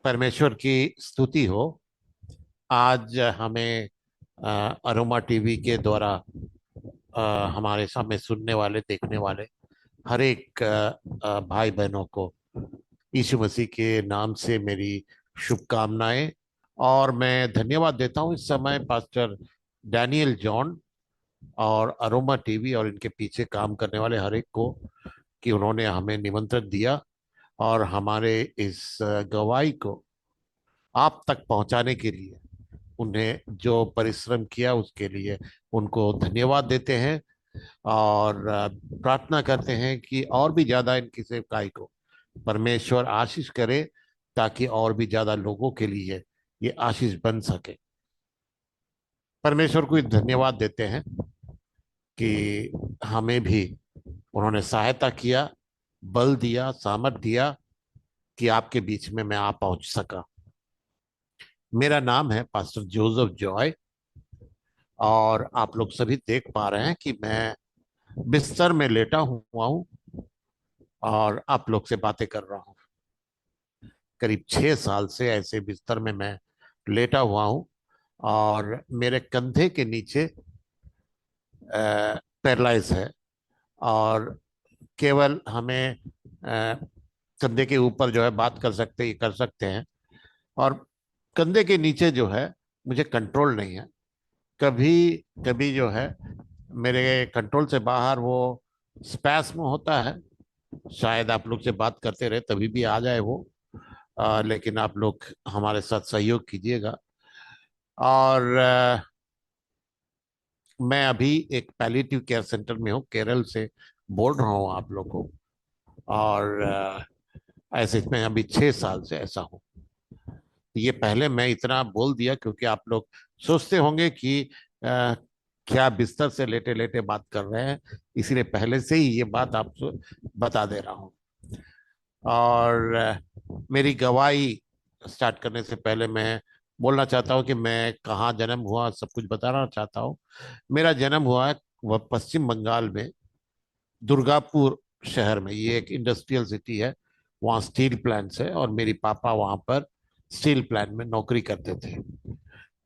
परमेश्वर की स्तुति हो। आज हमें अरोमा टीवी के द्वारा हमारे सामने सुनने वाले देखने वाले हर एक भाई बहनों को यीशु मसीह के नाम से मेरी शुभकामनाएं। और मैं धन्यवाद देता हूं इस समय पास्टर डैनियल जॉन और अरोमा टीवी और इनके पीछे काम करने वाले हर एक को कि उन्होंने हमें निमंत्रण दिया और हमारे इस गवाही को आप तक पहुंचाने के लिए उन्हें जो परिश्रम किया उसके लिए उनको धन्यवाद देते हैं। और प्रार्थना करते हैं कि और भी ज्यादा इनकी सेवकाई को परमेश्वर आशीष करे, ताकि और भी ज्यादा लोगों के लिए ये आशीष बन सके। परमेश्वर को धन्यवाद देते हैं कि हमें भी उन्होंने सहायता किया, बल दिया, सामर्थ दिया कि आपके बीच में मैं आ पहुंच सका। मेरा नाम है पास्टर जोसेफ जॉय और आप लोग सभी देख पा रहे हैं कि मैं बिस्तर में लेटा हुआ हूँ और आप लोग से बातें कर रहा हूँ। करीब 6 साल से ऐसे बिस्तर में मैं लेटा हुआ हूँ और मेरे कंधे के नीचे पैरालाइज है। और केवल हमें कंधे के ऊपर जो है बात कर सकते कर सकते हैं। और कंधे के नीचे जो है मुझे कंट्रोल नहीं है। कभी कभी जो है मेरे कंट्रोल से बाहर वो स्पैस्म होता है। शायद आप लोग से बात करते रहे तभी भी आ जाए वो। लेकिन आप लोग हमारे साथ सहयोग कीजिएगा। और मैं अभी एक पैलिएटिव केयर सेंटर में हूँ, केरल से बोल रहा हूँ आप लोग को। और ऐसे मैं अभी 6 साल से ऐसा हूँ। ये पहले मैं इतना बोल दिया क्योंकि आप लोग सोचते होंगे कि क्या बिस्तर से लेटे लेटे बात कर रहे हैं, इसीलिए पहले से ही ये बात आपको बता दे रहा हूँ। और मेरी गवाही स्टार्ट करने से पहले मैं बोलना चाहता हूँ कि मैं कहाँ जन्म हुआ सब कुछ बताना चाहता हूँ। मेरा जन्म हुआ है वह पश्चिम बंगाल में दुर्गापुर शहर में। ये एक इंडस्ट्रियल सिटी है, वहाँ स्टील प्लांट्स है और मेरी पापा वहाँ पर स्टील प्लांट में नौकरी करते थे।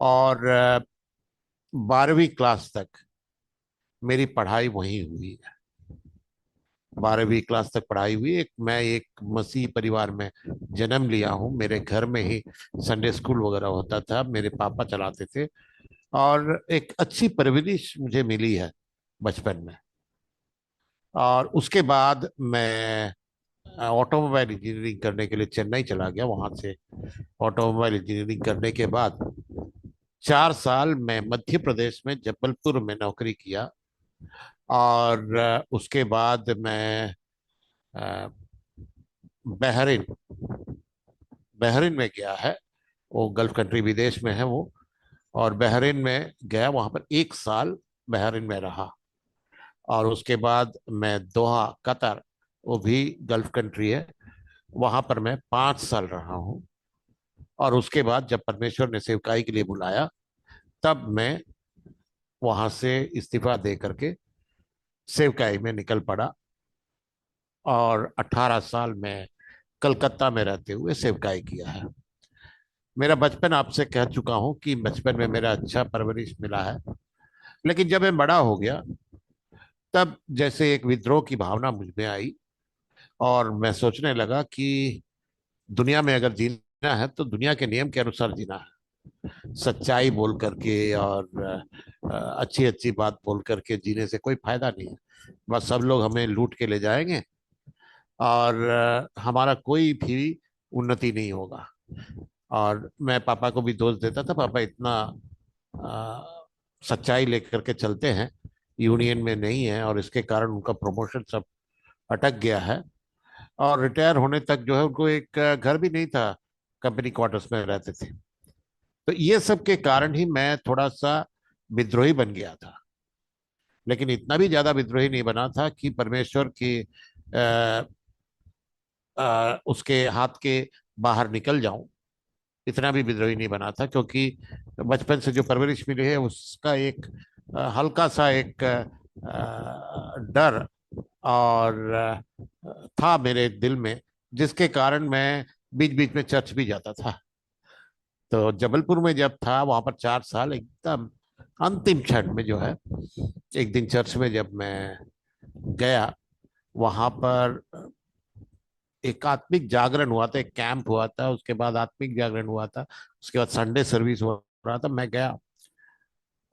और 12वीं क्लास तक मेरी पढ़ाई वहीं हुई है। 12वीं क्लास तक पढ़ाई हुई। मैं एक मसीह परिवार में जन्म लिया हूँ। मेरे घर में ही संडे स्कूल वगैरह होता था, मेरे पापा चलाते थे। और एक अच्छी परवरिश मुझे मिली है बचपन में। और उसके बाद मैं ऑटोमोबाइल इंजीनियरिंग करने के लिए चेन्नई चला गया। वहां से ऑटोमोबाइल इंजीनियरिंग करने के बाद 4 साल मैं मध्य प्रदेश में जबलपुर में नौकरी किया। और उसके बाद मैं अ, बहरीन बहरीन में गया है। वो गल्फ कंट्री विदेश में है वो। और बहरीन में गया, वहां पर 1 साल बहरीन में रहा। और उसके बाद मैं दोहा कतर, वो भी गल्फ कंट्री है, वहां पर मैं 5 साल रहा हूँ। और उसके बाद जब परमेश्वर ने सेवकाई के लिए बुलाया तब मैं वहां से इस्तीफा दे करके सेवकाई में निकल पड़ा। और 18 साल में कलकत्ता में रहते हुए सेवकाई किया है। मेरा बचपन आपसे कह चुका हूं कि बचपन में मेरा अच्छा परवरिश मिला है। लेकिन जब मैं बड़ा हो गया तब जैसे एक विद्रोह की भावना मुझ में आई और मैं सोचने लगा कि दुनिया में अगर जीना है तो दुनिया के नियम के अनुसार जीना है। सच्चाई बोल करके और अच्छी अच्छी बात बोल करके जीने से कोई फायदा नहीं है। बस सब लोग हमें लूट के ले जाएंगे और हमारा कोई भी उन्नति नहीं होगा। और मैं पापा को भी दोष देता था, पापा इतना सच्चाई लेकर के चलते हैं, यूनियन में नहीं है और इसके कारण उनका प्रमोशन सब अटक गया है। और रिटायर होने तक जो है उनको एक घर भी नहीं था, कंपनी क्वार्टर्स में रहते थे। तो ये सब के कारण ही मैं थोड़ा सा विद्रोही बन गया था। लेकिन इतना भी ज्यादा विद्रोही नहीं बना था कि परमेश्वर की उसके हाथ के बाहर निकल जाऊं। इतना भी विद्रोही नहीं बना था क्योंकि बचपन से जो परवरिश मिली है उसका एक हल्का सा एक डर और था मेरे दिल में, जिसके कारण मैं बीच बीच में चर्च भी जाता था। तो जबलपुर में जब था वहां पर 4 साल, एकदम अंतिम क्षण में जो है, एक दिन चर्च में जब मैं गया, वहां पर एक आत्मिक जागरण हुआ था, एक कैंप हुआ था, उसके बाद आत्मिक जागरण हुआ था, उसके बाद संडे सर्विस हो रहा था। मैं गया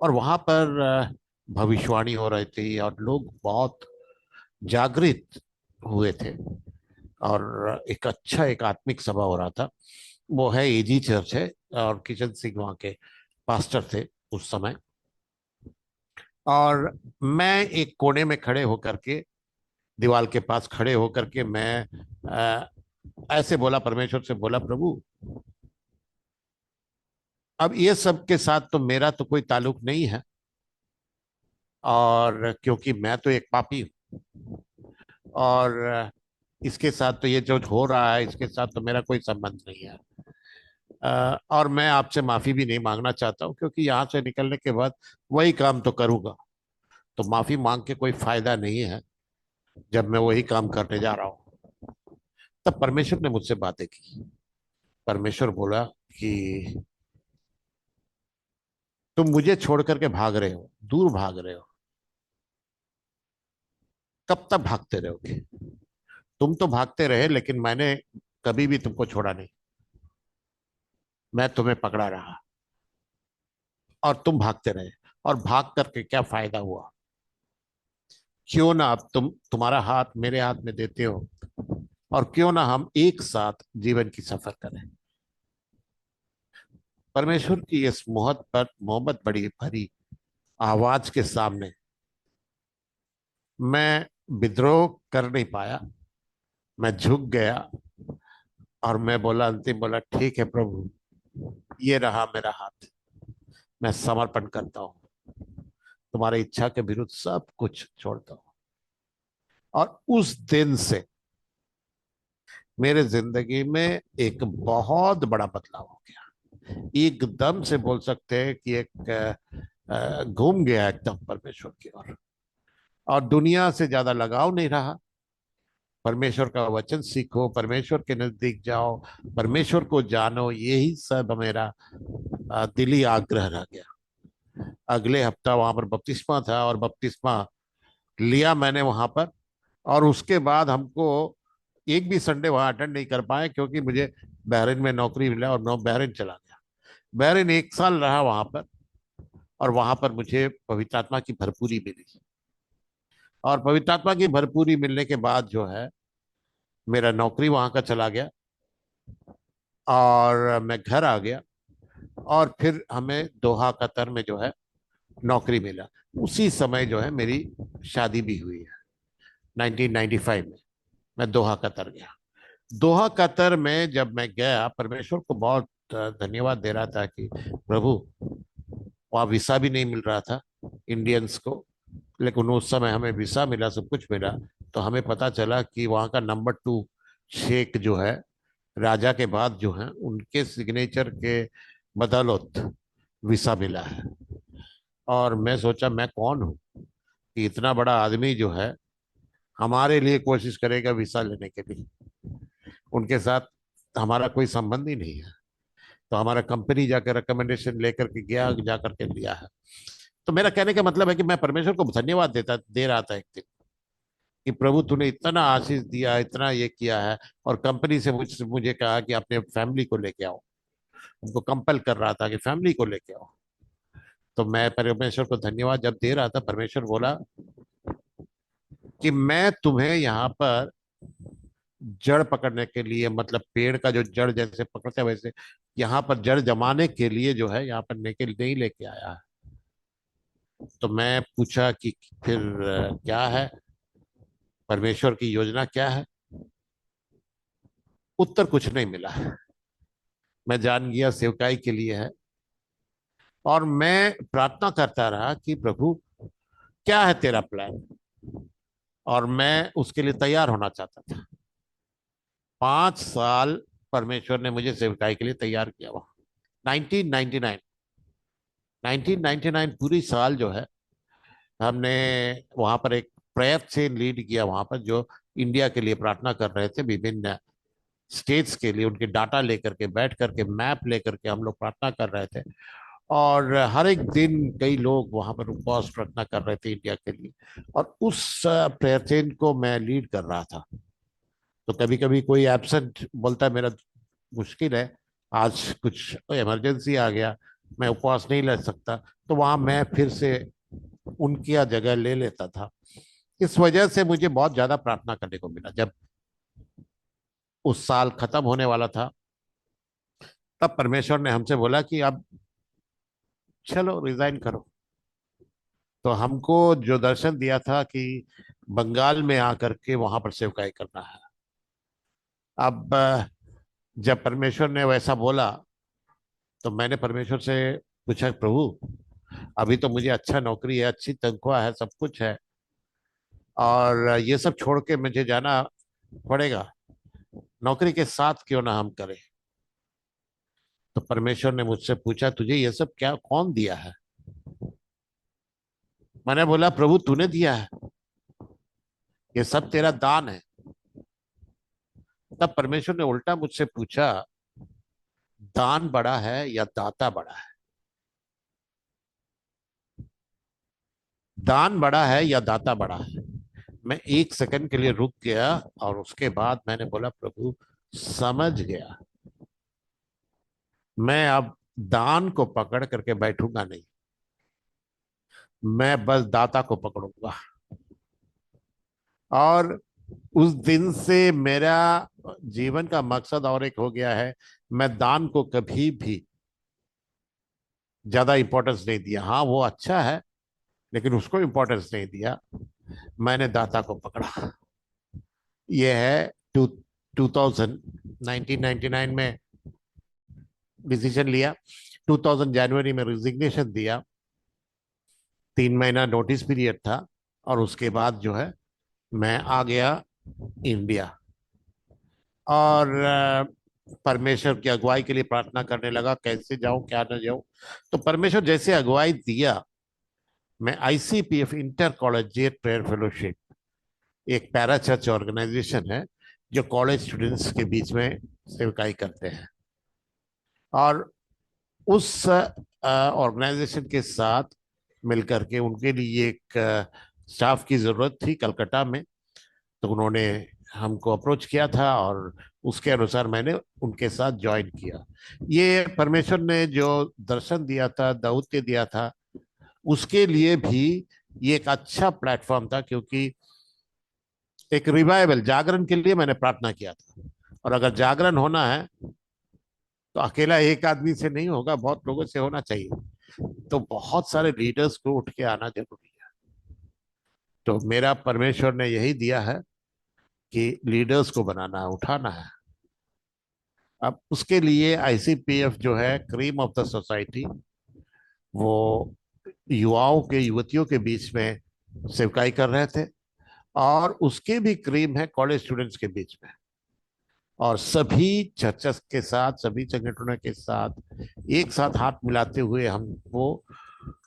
और वहां पर भविष्यवाणी हो रही थी और लोग बहुत जागृत हुए थे। और एक अच्छा एक आत्मिक सभा हो रहा था। वो है एजी चर्च है, और किशन सिंह वहाँ के पास्टर थे उस समय। और मैं एक कोने में खड़े होकर के, दीवार के पास खड़े होकर के मैं अ, ऐसे बोला, परमेश्वर से बोला, प्रभु अब ये सब के साथ तो मेरा तो कोई ताल्लुक नहीं है, और क्योंकि मैं तो एक पापी हूँ, और इसके साथ तो ये जो हो रहा है इसके साथ तो मेरा कोई संबंध नहीं है। और मैं आपसे माफी भी नहीं मांगना चाहता हूँ, क्योंकि यहाँ से निकलने के बाद वही काम तो करूंगा, तो माफी मांग के कोई फायदा नहीं है जब मैं वही काम करने जा रहा हूँ। तब परमेश्वर ने मुझसे बातें की। परमेश्वर बोला कि तुम मुझे छोड़ करके भाग रहे हो, दूर भाग रहे हो, कब तक भागते रहोगे? तुम तो भागते रहे, लेकिन मैंने कभी भी तुमको छोड़ा नहीं। मैं तुम्हें पकड़ा रहा और तुम भागते रहे, और भाग करके क्या फायदा हुआ? क्यों ना अब तुम्हारा हाथ मेरे हाथ में देते हो, और क्यों ना हम एक साथ जीवन की सफर करें। परमेश्वर की इस मोहब्बत बड़ी भरी आवाज के सामने मैं विद्रोह कर नहीं पाया। मैं झुक गया और मैं बोला, अंतिम बोला, ठीक है प्रभु, ये रहा मेरा हाथ, मैं समर्पण करता हूँ, तुम्हारी इच्छा के विरुद्ध सब कुछ छोड़ता हूँ। और उस दिन से मेरे जिंदगी में एक बहुत बड़ा बदलाव हो गया। एकदम से बोल सकते हैं कि एक घूम गया एकदम परमेश्वर की ओर, और दुनिया से ज्यादा लगाव नहीं रहा। परमेश्वर का वचन सीखो, परमेश्वर के नजदीक जाओ, परमेश्वर को जानो, यही सब मेरा दिली आग्रह रह गया। अगले हफ्ता वहां पर बपतिस्मा था, और बपतिस्मा लिया मैंने वहां पर। और उसके बाद हमको एक भी संडे वहां अटेंड नहीं कर पाए, क्योंकि मुझे बहरीन में नौकरी मिला और नौ बहरीन चला गया। बहरीन 1 साल रहा वहां पर, और वहां पर मुझे पवित्र आत्मा की भरपूरी मिली। और पवित्र आत्मा की भरपूरी मिलने के बाद जो है, मेरा नौकरी वहां का चला गया, और मैं घर आ गया। और फिर हमें दोहा कतर में जो है नौकरी मिला। उसी समय जो है मेरी शादी भी हुई है, 1995 में। मैं दोहा कतर गया। दोहा कतर में जब मैं गया, परमेश्वर को बहुत धन्यवाद दे रहा था कि प्रभु, वहाँ वीसा भी नहीं मिल रहा था इंडियंस को, लेकिन उस समय हमें वीसा मिला, सब कुछ मिला। तो हमें पता चला कि वहाँ का नंबर 2 शेख जो है, राजा के बाद जो है, उनके सिग्नेचर के बदौलत वीसा मिला है। और मैं सोचा, मैं कौन हूँ कि इतना बड़ा आदमी जो है हमारे लिए कोशिश करेगा वीसा लेने के लिए? उनके साथ हमारा कोई संबंध ही नहीं है। तो हमारा कंपनी जाकर रिकमेंडेशन लेकर के गया, जाकर के लिया है। तो मेरा कहने का मतलब है कि मैं परमेश्वर को धन्यवाद दे रहा था एक दिन, कि प्रभु तूने इतना आशीष दिया, इतना ये किया है। और कंपनी से मुझे कहा कि अपने फैमिली को लेके आओ। उनको कंपल कर रहा था कि फैमिली को लेके आओ। तो मैं परमेश्वर को धन्यवाद जब दे रहा था, परमेश्वर बोला कि मैं तुम्हें यहाँ पर जड़ पकड़ने के लिए, मतलब पेड़ का जो जड़ जैसे पकड़ते हैं वैसे, यहाँ पर जड़ जमाने के लिए जो है यहाँ पर नहीं लेके आया है। तो मैं पूछा कि फिर क्या है, परमेश्वर की योजना क्या है? उत्तर कुछ नहीं मिला। मैं जान गया सेवकाई के लिए है। और मैं प्रार्थना करता रहा कि प्रभु, क्या है तेरा प्लान? और मैं उसके लिए तैयार होना चाहता था। 5 साल परमेश्वर ने मुझे सेवकाई के लिए तैयार किया। वहां 1999 1999 पूरी साल जो है, हमने वहां पर एक प्रेयर से लीड किया, वहां पर जो इंडिया के लिए प्रार्थना कर रहे थे, विभिन्न स्टेट्स के लिए उनके डाटा लेकर के बैठ करके मैप लेकर के हम लोग प्रार्थना कर रहे थे। और हर एक दिन कई लोग वहां पर उपवास प्रार्थना कर रहे थे इंडिया के लिए, और उस प्रेयर चेन को मैं लीड कर रहा था। तो कभी कभी कोई एब्सेंट बोलता है मेरा मुश्किल है, आज कुछ इमरजेंसी आ गया, मैं उपवास नहीं ले सकता, तो वहां मैं फिर से उनकी जगह ले लेता था। इस वजह से मुझे बहुत ज्यादा प्रार्थना करने को मिला। जब उस साल खत्म होने वाला था, तब परमेश्वर ने हमसे बोला कि अब चलो रिजाइन करो। तो हमको जो दर्शन दिया था कि बंगाल में आकर के वहां पर सेवकाई करना है। अब जब परमेश्वर ने वैसा बोला, तो मैंने परमेश्वर से पूछा, प्रभु अभी तो मुझे अच्छा नौकरी है, अच्छी तनख्वाह है, सब कुछ है, और ये सब छोड़ के मुझे जाना पड़ेगा, नौकरी के साथ क्यों ना हम करें। तो परमेश्वर ने मुझसे पूछा, तुझे ये सब क्या कौन दिया है? मैंने बोला, प्रभु तूने दिया है, ये सब तेरा दान है। तब परमेश्वर ने उल्टा मुझसे पूछा, दान बड़ा है या दाता बड़ा है? दान बड़ा है या दाता बड़ा है? मैं एक सेकंड के लिए रुक गया, और उसके बाद मैंने बोला, प्रभु समझ गया, मैं अब दान को पकड़ करके बैठूंगा नहीं, मैं बस दाता को पकड़ूंगा। और उस दिन से मेरा जीवन का मकसद और एक हो गया है। मैं दान को कभी भी ज्यादा इंपॉर्टेंस नहीं दिया। हाँ वो अच्छा है, लेकिन उसको इंपॉर्टेंस नहीं दिया, मैंने दाता को पकड़ा। ये है टू 1999 में डिसीजन लिया, 2000 जनवरी में रिजिग्नेशन दिया, 3 महीना नोटिस पीरियड था, और उसके बाद जो है मैं आ गया इंडिया। और परमेश्वर की अगुवाई के लिए प्रार्थना करने लगा, कैसे जाऊं क्या ना जाऊं। तो परमेश्वर जैसे अगुवाई दिया, मैं आईसीपीएफ इंटर कॉलेजिएट प्रेयर फेलोशिप, एक पैरा चर्च ऑर्गेनाइजेशन है जो कॉलेज स्टूडेंट्स के बीच में सेवकाई करते हैं, और उस ऑर्गेनाइजेशन के साथ मिलकर के उनके लिए एक स्टाफ की जरूरत थी कलकत्ता में। तो उन्होंने हमको अप्रोच किया था, और उसके अनुसार मैंने उनके साथ ज्वाइन किया। ये परमेश्वर ने जो दर्शन दिया था, दौत्य दिया था, उसके लिए भी ये एक अच्छा प्लेटफॉर्म था, क्योंकि एक रिवाइवल जागरण के लिए मैंने प्रार्थना किया था। और अगर जागरण होना है, तो अकेला एक आदमी से नहीं होगा, बहुत लोगों से होना चाहिए। तो बहुत सारे लीडर्स को उठ के आना जरूरी है। तो मेरा परमेश्वर ने यही दिया है कि लीडर्स को बनाना है, उठाना है। अब उसके लिए आईसीपीएफ जो है क्रीम ऑफ द सोसाइटी, वो युवाओं के युवतियों के बीच में सेवकाई कर रहे थे, और उसके भी क्रीम है कॉलेज स्टूडेंट्स के बीच में। और सभी चर्चेस के साथ, सभी संगठनों के साथ एक साथ हाथ मिलाते हुए हमको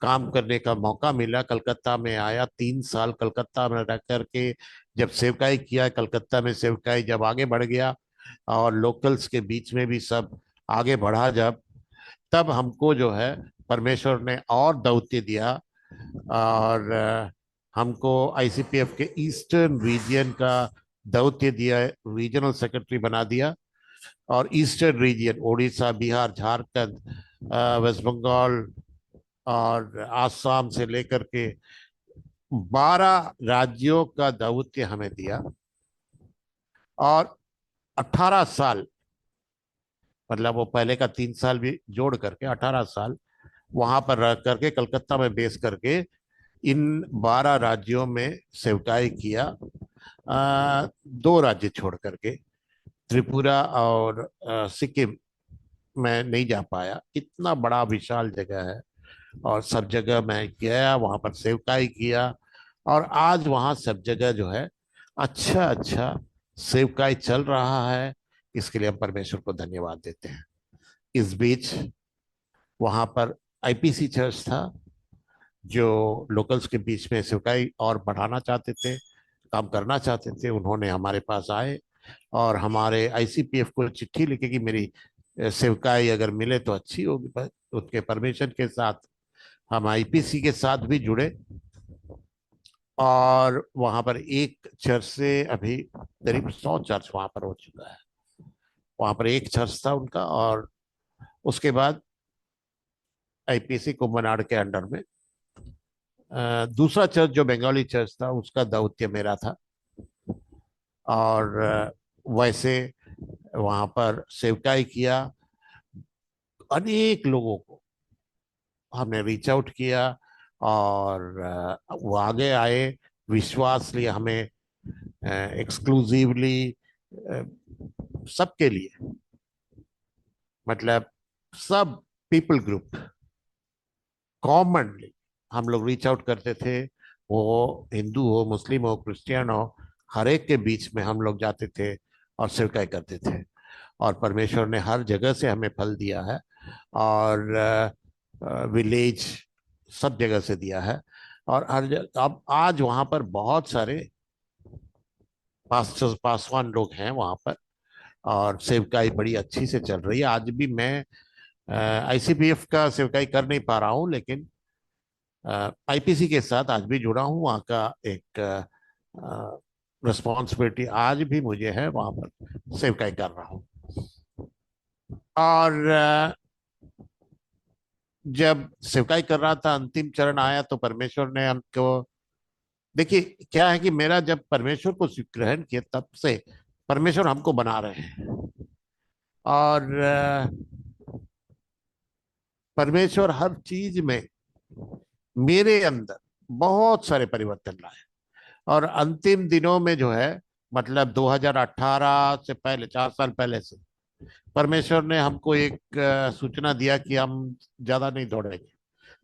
काम करने का मौका मिला। कलकत्ता में आया, 3 साल कलकत्ता में रह करके जब सेवकाई किया, कलकत्ता में सेवकाई जब आगे बढ़ गया, और लोकल्स के बीच में भी सब आगे बढ़ा जब, तब हमको जो है परमेश्वर ने और दौत्य दिया। और हमको आईसीपीएफ के ईस्टर्न रीजियन का दौत्य दिया, रीजनल सेक्रेटरी बना दिया। और eastern region Orissa, Bihar, Jharkhand, West Bengal और आसाम से लेकर के 12 राज्यों का दौत्य हमें दिया। और 18 साल, मतलब वो पहले का 3 साल भी जोड़ करके 18 साल वहां पर रह करके कलकत्ता में बेस करके इन 12 राज्यों में सेवकाई किया। 2 राज्य छोड़ करके, त्रिपुरा और सिक्किम में नहीं जा पाया, इतना बड़ा विशाल जगह है। और सब जगह मैं गया, वहां पर सेवकाई किया। और आज वहां सब जगह जो है अच्छा अच्छा सेवकाई चल रहा है। इसके लिए हम परमेश्वर को धन्यवाद देते हैं। इस बीच वहां पर आईपीसी चर्च था, जो लोकल्स के बीच में सेवकाई और बढ़ाना चाहते थे, काम करना चाहते थे। उन्होंने हमारे पास आए, और हमारे आईसीपीएफ को चिट्ठी लिखे कि मेरी सेवकाई अगर मिले तो अच्छी होगी, पर उसके परमिशन के साथ हम आईपीसी के साथ भी जुड़े। और वहां पर एक चर्च से अभी करीब 100 चर्च वहां पर हो चुका है। वहां पर एक चर्च था उनका, और उसके बाद आईपीसी कुंभनाड़ के अंडर में दूसरा चर्च जो बंगाली चर्च था उसका दौत्य मेरा था। और वैसे वहां पर सेवकाई किया, अनेक लोगों को हमने रीच आउट किया, और वो आगे आए, विश्वास लिया हमें एक्सक्लूसिवली सबके लिए, मतलब सब पीपल ग्रुप कॉमनली हम लोग रीच आउट करते थे। वो हिंदू हो, मुस्लिम हो, क्रिश्चियन हो, हर एक के बीच में हम लोग जाते थे और सेवकाई करते थे। और परमेश्वर ने हर जगह से हमें फल दिया है, और विलेज सब जगह से दिया है। और हर जगह अब आज वहां पर बहुत सारे पास्टर्स पासवान लोग हैं वहां पर, और सेवकाई बड़ी अच्छी से चल रही है। आज भी मैं आईसीपीएफ का सेवकाई कर नहीं पा रहा हूँ, लेकिन आईपीसी के साथ आज भी जुड़ा हूँ। वहाँ का एक रिस्पॉन्सिबिलिटी आज भी मुझे है, वहां पर सेवकाई कर रहा हूँ। और जब सेवकाई कर रहा था, अंतिम चरण आया तो परमेश्वर ने हमको, देखिए क्या है कि मेरा जब परमेश्वर को स्वीकृत किया तब से परमेश्वर हमको बना रहे हैं। और परमेश्वर हर चीज में मेरे अंदर बहुत सारे परिवर्तन लाए। और अंतिम दिनों में जो है, मतलब 2018 से पहले, 4 साल पहले से परमेश्वर ने हमको एक सूचना दिया कि हम ज्यादा नहीं दौड़ेंगे।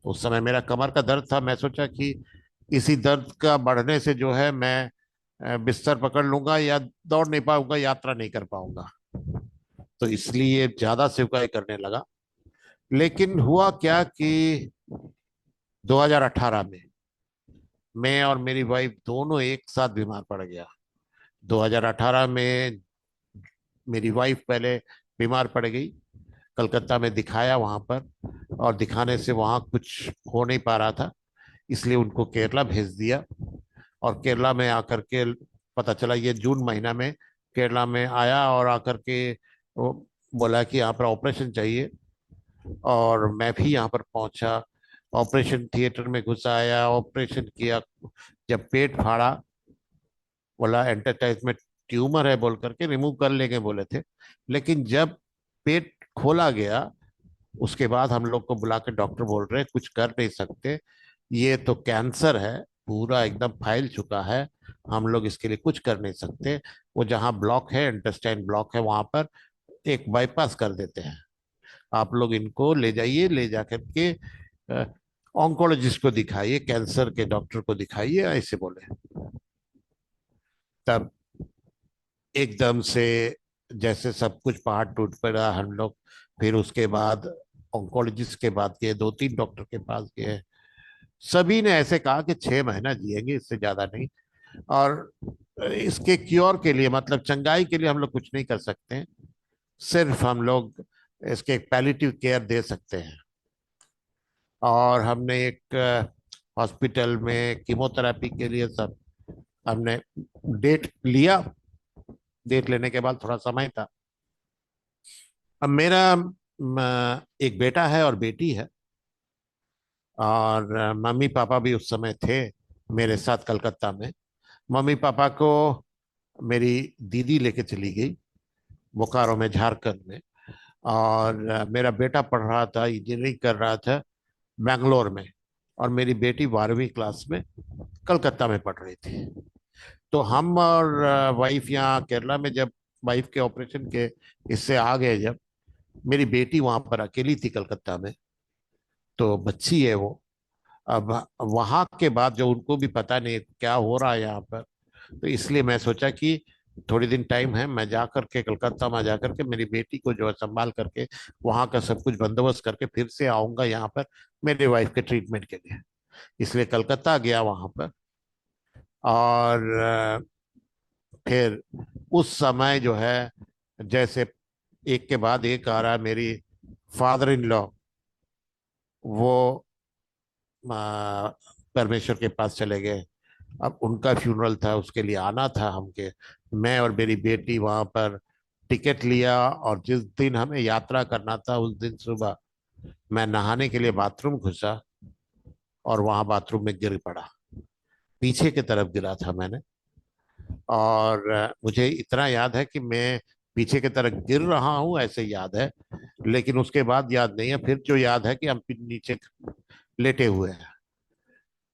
उस समय मेरा कमर का दर्द था, मैं सोचा कि इसी दर्द का बढ़ने से जो है मैं बिस्तर पकड़ लूंगा या दौड़ नहीं पाऊंगा, यात्रा नहीं कर पाऊंगा। तो इसलिए ज्यादा सेवकाई करने लगा। लेकिन हुआ क्या कि 2018 में मैं और मेरी वाइफ दोनों एक साथ बीमार पड़ गया। 2018 में मेरी वाइफ पहले बीमार पड़ गई, कलकत्ता में दिखाया वहां पर, और दिखाने से वहां कुछ हो नहीं पा रहा था, इसलिए उनको केरला भेज दिया। और केरला में आकर के पता चला, ये जून महीना में केरला में आया, और आकर के वो बोला कि यहाँ पर ऑपरेशन चाहिए। और मैं भी यहाँ पर पहुंचा, ऑपरेशन थिएटर में घुसाया, ऑपरेशन किया। जब पेट फाड़ा, बोला एंटरटाइज में ट्यूमर है, बोल करके रिमूव कर लेंगे बोले थे। लेकिन जब पेट खोला गया, उसके बाद हम लोग को बुला के डॉक्टर बोल रहे हैं कुछ कर नहीं सकते, ये तो कैंसर है, पूरा एकदम फैल चुका है, हम लोग इसके लिए कुछ कर नहीं सकते। वो जहाँ ब्लॉक है, इंटेस्टाइन ब्लॉक है, वहां पर एक बाईपास कर देते हैं। आप लोग इनको ले जाइए, ले जा करके ऑन्कोलॉजिस्ट को दिखाइए, कैंसर के डॉक्टर को दिखाइए, ऐसे बोले। तब एकदम से जैसे सब कुछ पहाड़ टूट पड़ा। हम लोग फिर उसके बाद ऑन्कोलॉजिस्ट के पास गए, 2-3 डॉक्टर के पास गए। सभी ने ऐसे कहा कि 6 महीना जिएंगे, इससे ज्यादा नहीं। और इसके क्योर के लिए, मतलब चंगाई के लिए हम लोग कुछ नहीं कर सकते हैं। सिर्फ हम लोग इसके एक पैलिएटिव केयर दे सकते हैं। और हमने एक हॉस्पिटल में कीमोथेरेपी के लिए सब हमने डेट लिया। डेट लेने के बाद थोड़ा समय था। अब मेरा एक बेटा है और बेटी है। और मम्मी पापा भी उस समय थे मेरे साथ कलकत्ता में। मम्मी पापा को मेरी दीदी लेके चली गई बोकारो में, झारखंड में। और मेरा बेटा पढ़ रहा था, इंजीनियरिंग कर रहा था बेंगलोर में। और मेरी बेटी 12वीं क्लास में कलकत्ता में पढ़ रही थी। तो हम और वाइफ यहाँ केरला में, जब वाइफ के ऑपरेशन के इससे आ गए, जब मेरी बेटी वहां पर अकेली थी कलकत्ता में, तो बच्ची है वो। अब वहां के बाद जो उनको भी पता नहीं क्या हो रहा है यहाँ पर, तो इसलिए मैं सोचा कि थोड़ी दिन टाइम है, मैं जा करके कलकत्ता में जा करके मेरी बेटी को जो है संभाल करके वहां का सब कुछ बंदोबस्त करके फिर से आऊंगा यहाँ पर मेरे वाइफ के ट्रीटमेंट के लिए। इसलिए कलकत्ता गया वहां पर। और फिर उस समय जो है, जैसे एक के बाद एक आ रहा है, मेरी फादर इन लॉ वो आ, परमेश्वर के पास चले गए। अब उनका फ्यूनरल था, उसके लिए आना था हमके। मैं और मेरी बेटी वहां पर टिकट लिया, और जिस दिन हमें यात्रा करना था उस दिन सुबह मैं नहाने के लिए बाथरूम घुसा, और वहां बाथरूम में गिर पड़ा। पीछे की तरफ गिरा था मैंने। और मुझे इतना याद है कि मैं पीछे की तरफ गिर रहा हूँ ऐसे याद है, लेकिन उसके बाद याद नहीं है। फिर जो याद है कि हम नीचे लेटे हुए हैं,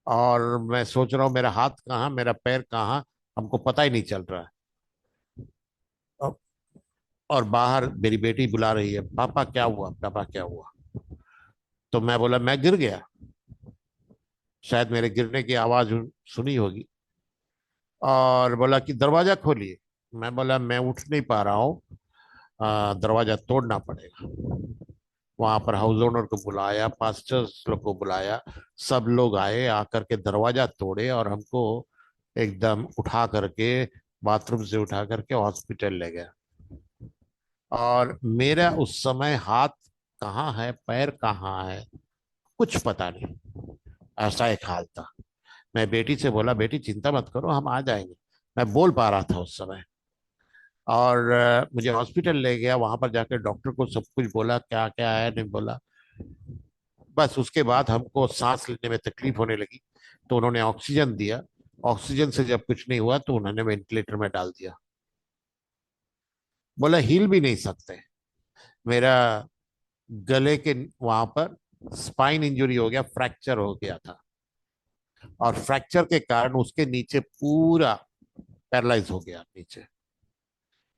और मैं सोच रहा हूँ मेरा हाथ कहाँ, मेरा पैर कहाँ, हमको पता ही नहीं चल रहा है। और और बाहर मेरी बेटी बुला रही है, पापा क्या हुआ, पापा क्या हुआ। तो मैं बोला मैं गिर गया। शायद मेरे गिरने की आवाज सुनी होगी, और बोला कि दरवाजा खोलिए। मैं बोला मैं उठ नहीं पा रहा हूँ, दरवाजा तोड़ना पड़ेगा। वहां पर हाउस ओनर को बुलाया, पास्टर्स लोग को बुलाया, सब लोग आए, आकर के दरवाजा तोड़े और हमको एकदम उठा करके, बाथरूम से उठा करके हॉस्पिटल ले गया। और मेरा उस समय हाथ कहाँ है, पैर कहाँ है, कुछ पता नहीं। ऐसा एक हाल था। मैं बेटी से बोला, बेटी चिंता मत करो, हम आ जाएंगे। मैं बोल पा रहा था उस समय। और मुझे हॉस्पिटल ले गया, वहां पर जाकर डॉक्टर को सब कुछ बोला, क्या क्या है नहीं बोला। बस उसके बाद हमको सांस लेने में तकलीफ होने लगी, तो उन्होंने ऑक्सीजन दिया। ऑक्सीजन से जब कुछ नहीं हुआ तो उन्होंने वेंटिलेटर में डाल दिया। बोला हिल भी नहीं सकते। मेरा गले के वहां पर स्पाइन इंजरी हो गया, फ्रैक्चर हो गया था। और फ्रैक्चर के कारण उसके नीचे पूरा पैरालाइज हो गया नीचे।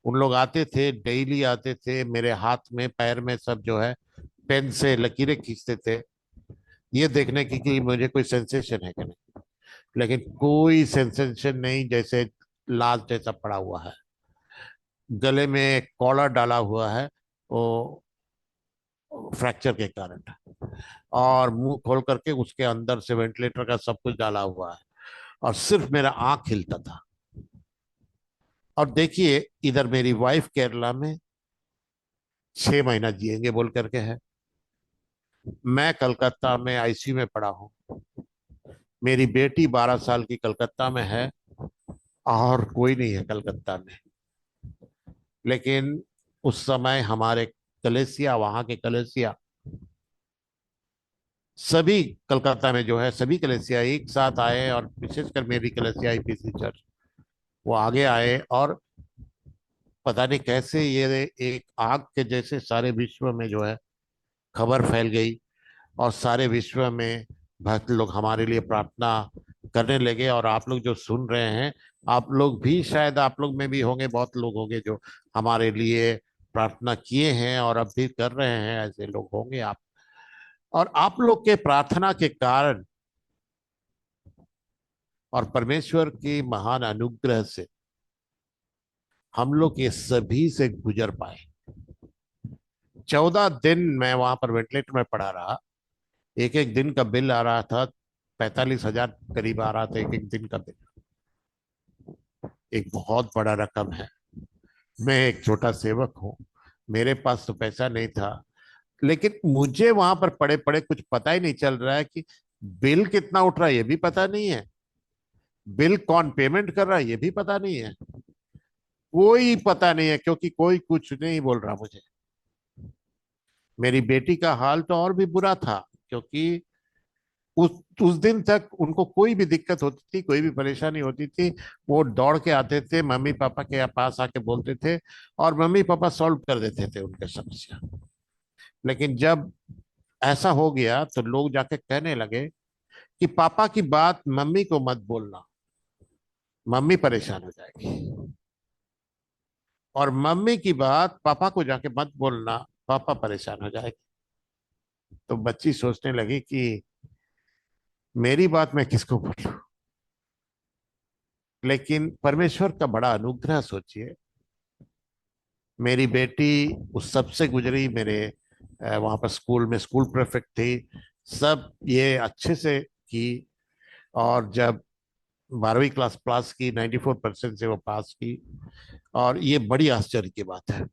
उन लोग आते थे, डेली आते थे, मेरे हाथ में पैर में सब जो है पेन से लकीरें खींचते थे, ये देखने की कि मुझे कोई सेंसेशन है कि नहीं। लेकिन कोई सेंसेशन नहीं, जैसे लाल जैसा पड़ा हुआ है। गले में कॉलर डाला हुआ है, वो फ्रैक्चर के कारण। और मुंह खोल करके उसके अंदर से वेंटिलेटर का सब कुछ डाला हुआ है, और सिर्फ मेरा आंख हिलता था। और देखिए, इधर मेरी वाइफ केरला में 6 महीना जिएंगे बोल करके है, मैं कलकत्ता में आईसीयू में पड़ा हूँ। मेरी बेटी 12 साल की कलकत्ता में है, और कोई नहीं है कलकत्ता में। लेकिन उस समय हमारे कलेसिया, वहां के कलेसिया सभी, कलकत्ता में जो है सभी कलेसिया एक साथ आए, और विशेषकर मेरी कलेसिया आईपीसी चर्च, वो आगे आए। और पता नहीं कैसे ये एक आग के जैसे सारे विश्व में जो है खबर फैल गई, और सारे विश्व में भक्त लोग हमारे लिए प्रार्थना करने लगे। और आप लोग जो सुन रहे हैं, आप लोग भी, शायद आप लोग में भी होंगे, बहुत लोग होंगे जो हमारे लिए प्रार्थना किए हैं और अब भी कर रहे हैं, ऐसे लोग होंगे आप। और आप लोग के प्रार्थना के कारण और परमेश्वर की महान अनुग्रह से हम लोग ये सभी से गुजर पाए। 14 दिन मैं वहां पर वेंटिलेटर में पड़ा रहा। एक एक दिन का बिल आ रहा था, 45,000 करीब आ रहा था एक एक दिन का बिल। एक बहुत बड़ा रकम है। मैं एक छोटा सेवक हूँ, मेरे पास तो पैसा नहीं था। लेकिन मुझे वहां पर पड़े पड़े कुछ पता ही नहीं चल रहा है कि बिल कितना उठ रहा है, ये भी पता नहीं है। बिल कौन पेमेंट कर रहा है, ये भी पता नहीं है। कोई पता नहीं है, क्योंकि कोई कुछ नहीं बोल रहा मुझे। मेरी बेटी का हाल तो और भी बुरा था, क्योंकि उस उस दिन तक उनको कोई भी दिक्कत होती थी, कोई भी परेशानी होती थी, वो दौड़ के आते थे, मम्मी पापा के पास आके बोलते थे, और मम्मी पापा सॉल्व कर देते थे उनके समस्या। लेकिन जब ऐसा हो गया तो लोग जाके कहने लगे कि पापा की बात मम्मी को मत बोलना, मम्मी परेशान हो जाएगी। और मम्मी की बात पापा को जाके मत बोलना, पापा परेशान हो जाएगी। तो बच्ची सोचने लगी कि मेरी बात मैं किसको बोलूं। लेकिन परमेश्वर का बड़ा अनुग्रह सोचिए, मेरी बेटी उस सब से गुजरी। मेरे वहां पर स्कूल में स्कूल प्रेफेक्ट थी, सब ये अच्छे से की। और जब 12वीं क्लास पास की, 94% से वो पास की। और ये बड़ी आश्चर्य की बात है।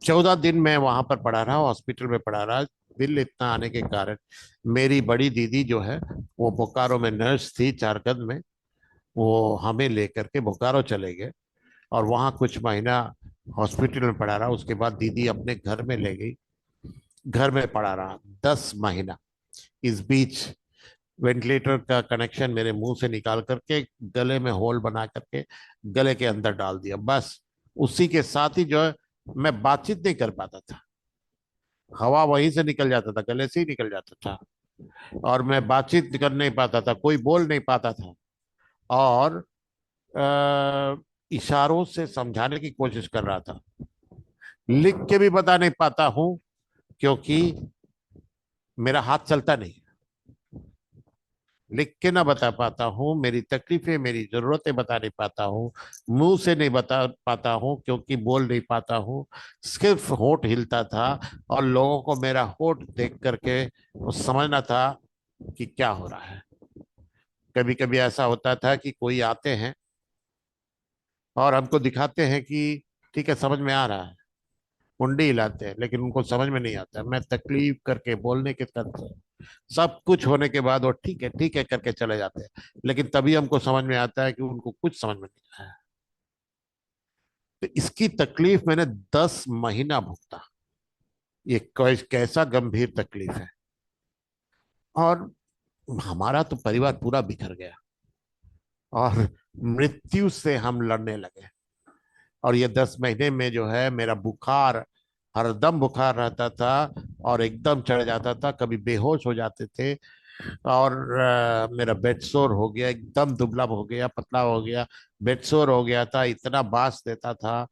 14 दिन मैं वहां पर पड़ा रहा, हॉस्पिटल में पड़ा रहा। बिल इतना आने के कारण मेरी बड़ी दीदी जो है, वो बोकारो में नर्स थी, चारकंद में। वो हमें लेकर के बोकारो चले गए और वहां कुछ महीना हॉस्पिटल में पड़ा रहा। उसके बाद दीदी अपने घर में ले गई, घर में पड़ा रहा 10 महीना। इस बीच वेंटिलेटर का कनेक्शन मेरे मुंह से निकाल करके गले में होल बना करके गले के अंदर डाल दिया, बस। उसी के साथ ही जो है, मैं बातचीत नहीं कर पाता था। हवा वहीं से निकल जाता था, गले से ही निकल जाता था। और मैं बातचीत कर नहीं पाता था, कोई बोल नहीं पाता था। और इशारों से समझाने की कोशिश कर रहा था। लिख के भी बता नहीं पाता हूं, क्योंकि मेरा हाथ चलता नहीं। लिख के ना बता पाता हूँ, मेरी तकलीफें, मेरी जरूरतें बता नहीं पाता हूँ। मुंह से नहीं बता पाता हूँ, क्योंकि बोल नहीं पाता हूँ। सिर्फ होंठ हिलता था, और लोगों को मेरा होंठ देख करके वो समझना था कि क्या हो रहा है। कभी कभी ऐसा होता था कि कोई आते हैं और हमको दिखाते हैं कि ठीक है, समझ में आ रहा है, मुंडी हिलाते हैं, लेकिन उनको समझ में नहीं आता। मैं तकलीफ करके बोलने के तरफ, सब कुछ होने के बाद वो ठीक है करके चले जाते हैं। लेकिन तभी हमको समझ में आता है कि उनको कुछ समझ में नहीं आया। तो इसकी तकलीफ मैंने 10 महीना भुगता। ये कैसा गंभीर तकलीफ है। और हमारा तो परिवार पूरा बिखर गया, और मृत्यु से हम लड़ने लगे। और ये 10 महीने में जो है, मेरा बुखार, हरदम बुखार रहता था, और एकदम चढ़ जाता था, कभी बेहोश हो जाते थे। और मेरा बेडसोर हो गया, एकदम दुबला हो गया, पतला हो गया। बेडसोर हो गया था, इतना बांस देता था।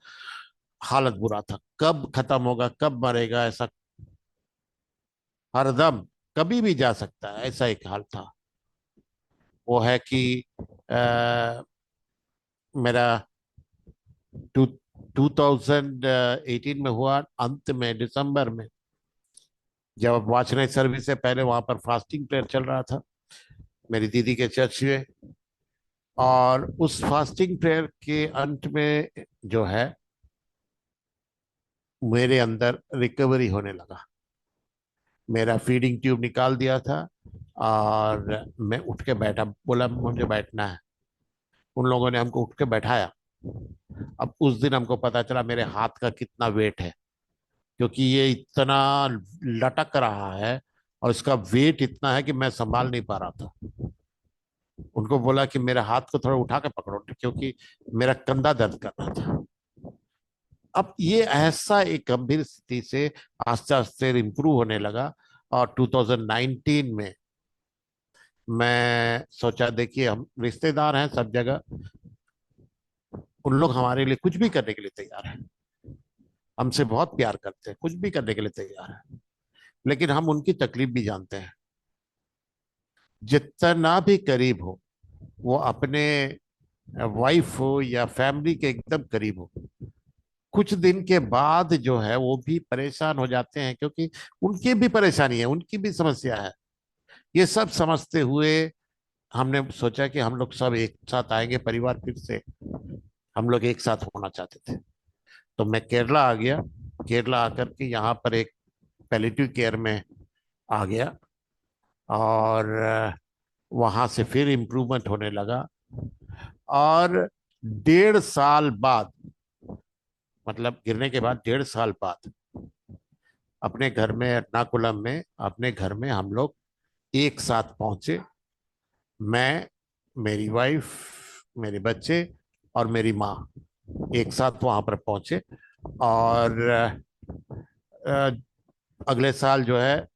हालत बुरा था, कब खत्म होगा, कब मरेगा, ऐसा हरदम, कभी भी जा सकता है, ऐसा एक हाल था। वो है कि आ, मेरा टू 2018 में हुआ, अंत में दिसंबर में, जब वाचनाई सर्विस से पहले वहां पर फास्टिंग प्रेयर चल रहा था मेरी दीदी के चर्च में। और उस फास्टिंग प्रेयर के अंत में जो है, मेरे अंदर रिकवरी होने लगा। मेरा फीडिंग ट्यूब निकाल दिया था, और मैं उठ के बैठा, बोला मुझे बैठना है। उन लोगों ने हमको उठ के बैठाया। अब उस दिन हमको पता चला मेरे हाथ का कितना वेट है, क्योंकि ये इतना लटक रहा है, और इसका वेट इतना है कि मैं संभाल नहीं पा रहा था। उनको बोला कि मेरे हाथ को थोड़ा उठा के पकड़ो, क्योंकि मेरा कंधा दर्द कर रहा था। अब ये ऐसा एक गंभीर स्थिति से आस्ते आस्ते इम्प्रूव होने लगा। और 2019 में मैं सोचा, देखिए हम रिश्तेदार हैं सब जगह, उन लोग हमारे लिए कुछ भी करने के लिए तैयार हैं, हमसे बहुत प्यार करते हैं, कुछ भी करने के लिए तैयार हैं। लेकिन हम उनकी तकलीफ भी जानते हैं। जितना भी करीब हो, वो अपने वाइफ हो या फैमिली के एकदम करीब हो, कुछ दिन के बाद जो है वो भी परेशान हो जाते हैं, क्योंकि उनकी भी परेशानी है, उनकी भी समस्या है। ये सब समझते हुए हमने सोचा कि हम लोग सब एक साथ आएंगे, परिवार फिर से हम लोग एक साथ होना चाहते थे। तो मैं केरला आ गया। केरला आकर के यहाँ पर एक पैलिएटिव केयर में आ गया। और वहां से फिर इम्प्रूवमेंट होने लगा। और 1.5 साल बाद, मतलब गिरने के बाद 1.5 साल बाद, अपने घर में एर्नाकुलम में, अपने घर में हम लोग एक साथ पहुंचे। मैं, मेरी वाइफ, मेरे बच्चे और मेरी माँ एक साथ वहां पर पहुंचे। और अ, अगले साल जो है,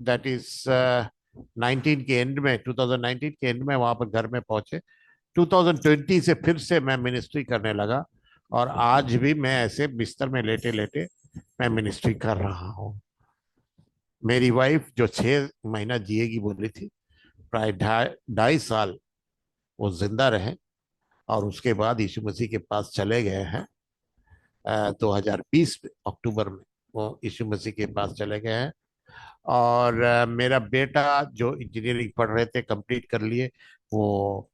दैट इज 19 के एंड में, 2019 के एंड में वहां पर घर में पहुंचे। 2020 से फिर से मैं मिनिस्ट्री करने लगा। और आज भी मैं ऐसे बिस्तर में लेटे लेटे मैं मिनिस्ट्री कर रहा हूँ। मेरी वाइफ जो 6 महीना जिएगी बोली थी, प्राय 2.5 साल वो जिंदा रहे, और उसके बाद यीशु मसीह के पास चले गए हैं। 2020 अक्टूबर में वो यीशु मसीह के पास चले गए हैं। और मेरा बेटा जो इंजीनियरिंग पढ़ रहे थे, कंप्लीट कर लिए वो,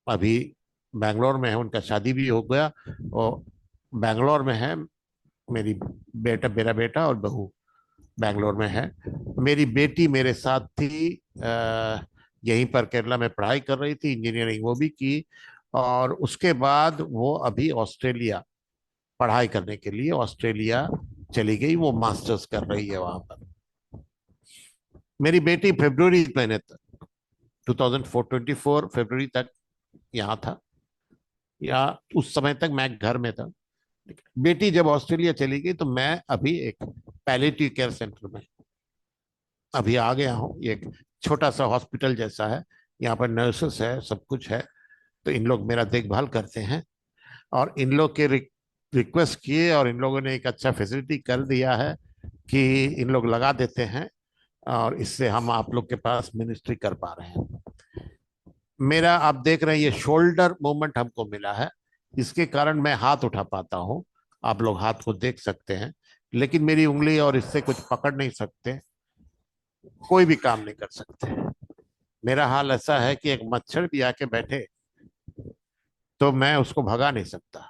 अभी बैंगलोर में है, उनका शादी भी हो गया और बैंगलोर में है। मेरी मेरा बेटा और बहू बैंगलोर में है। मेरी बेटी मेरे साथ थी, यहीं पर केरला में पढ़ाई कर रही थी, इंजीनियरिंग वो भी की। और उसके बाद वो अभी ऑस्ट्रेलिया पढ़ाई करने के लिए ऑस्ट्रेलिया चली गई, वो मास्टर्स कर रही है वहां पर। मेरी बेटी फरवरी महीने तक 2024 फरवरी तक यहाँ था, या उस समय तक मैं घर में था। बेटी जब ऑस्ट्रेलिया चली गई तो मैं अभी एक पैलिएटिव केयर सेंटर में अभी आ गया हूँ। ये एक छोटा सा हॉस्पिटल जैसा है, यहाँ पर नर्सेस है, सब कुछ है। तो इन लोग मेरा देखभाल करते हैं, और इन लोग के रिक्वेस्ट किए और इन लोगों ने एक अच्छा फैसिलिटी कर दिया है कि इन लोग लगा देते हैं, और इससे हम आप लोग के पास मिनिस्ट्री कर पा रहे हैं। मेरा आप देख रहे हैं ये शोल्डर मूवमेंट हमको मिला है, इसके कारण मैं हाथ उठा पाता हूँ। आप लोग हाथ को देख सकते हैं, लेकिन मेरी उंगली और इससे कुछ पकड़ नहीं सकते, कोई भी काम नहीं कर सकते। मेरा हाल ऐसा है कि एक मच्छर भी आके बैठे तो मैं उसको भगा नहीं सकता,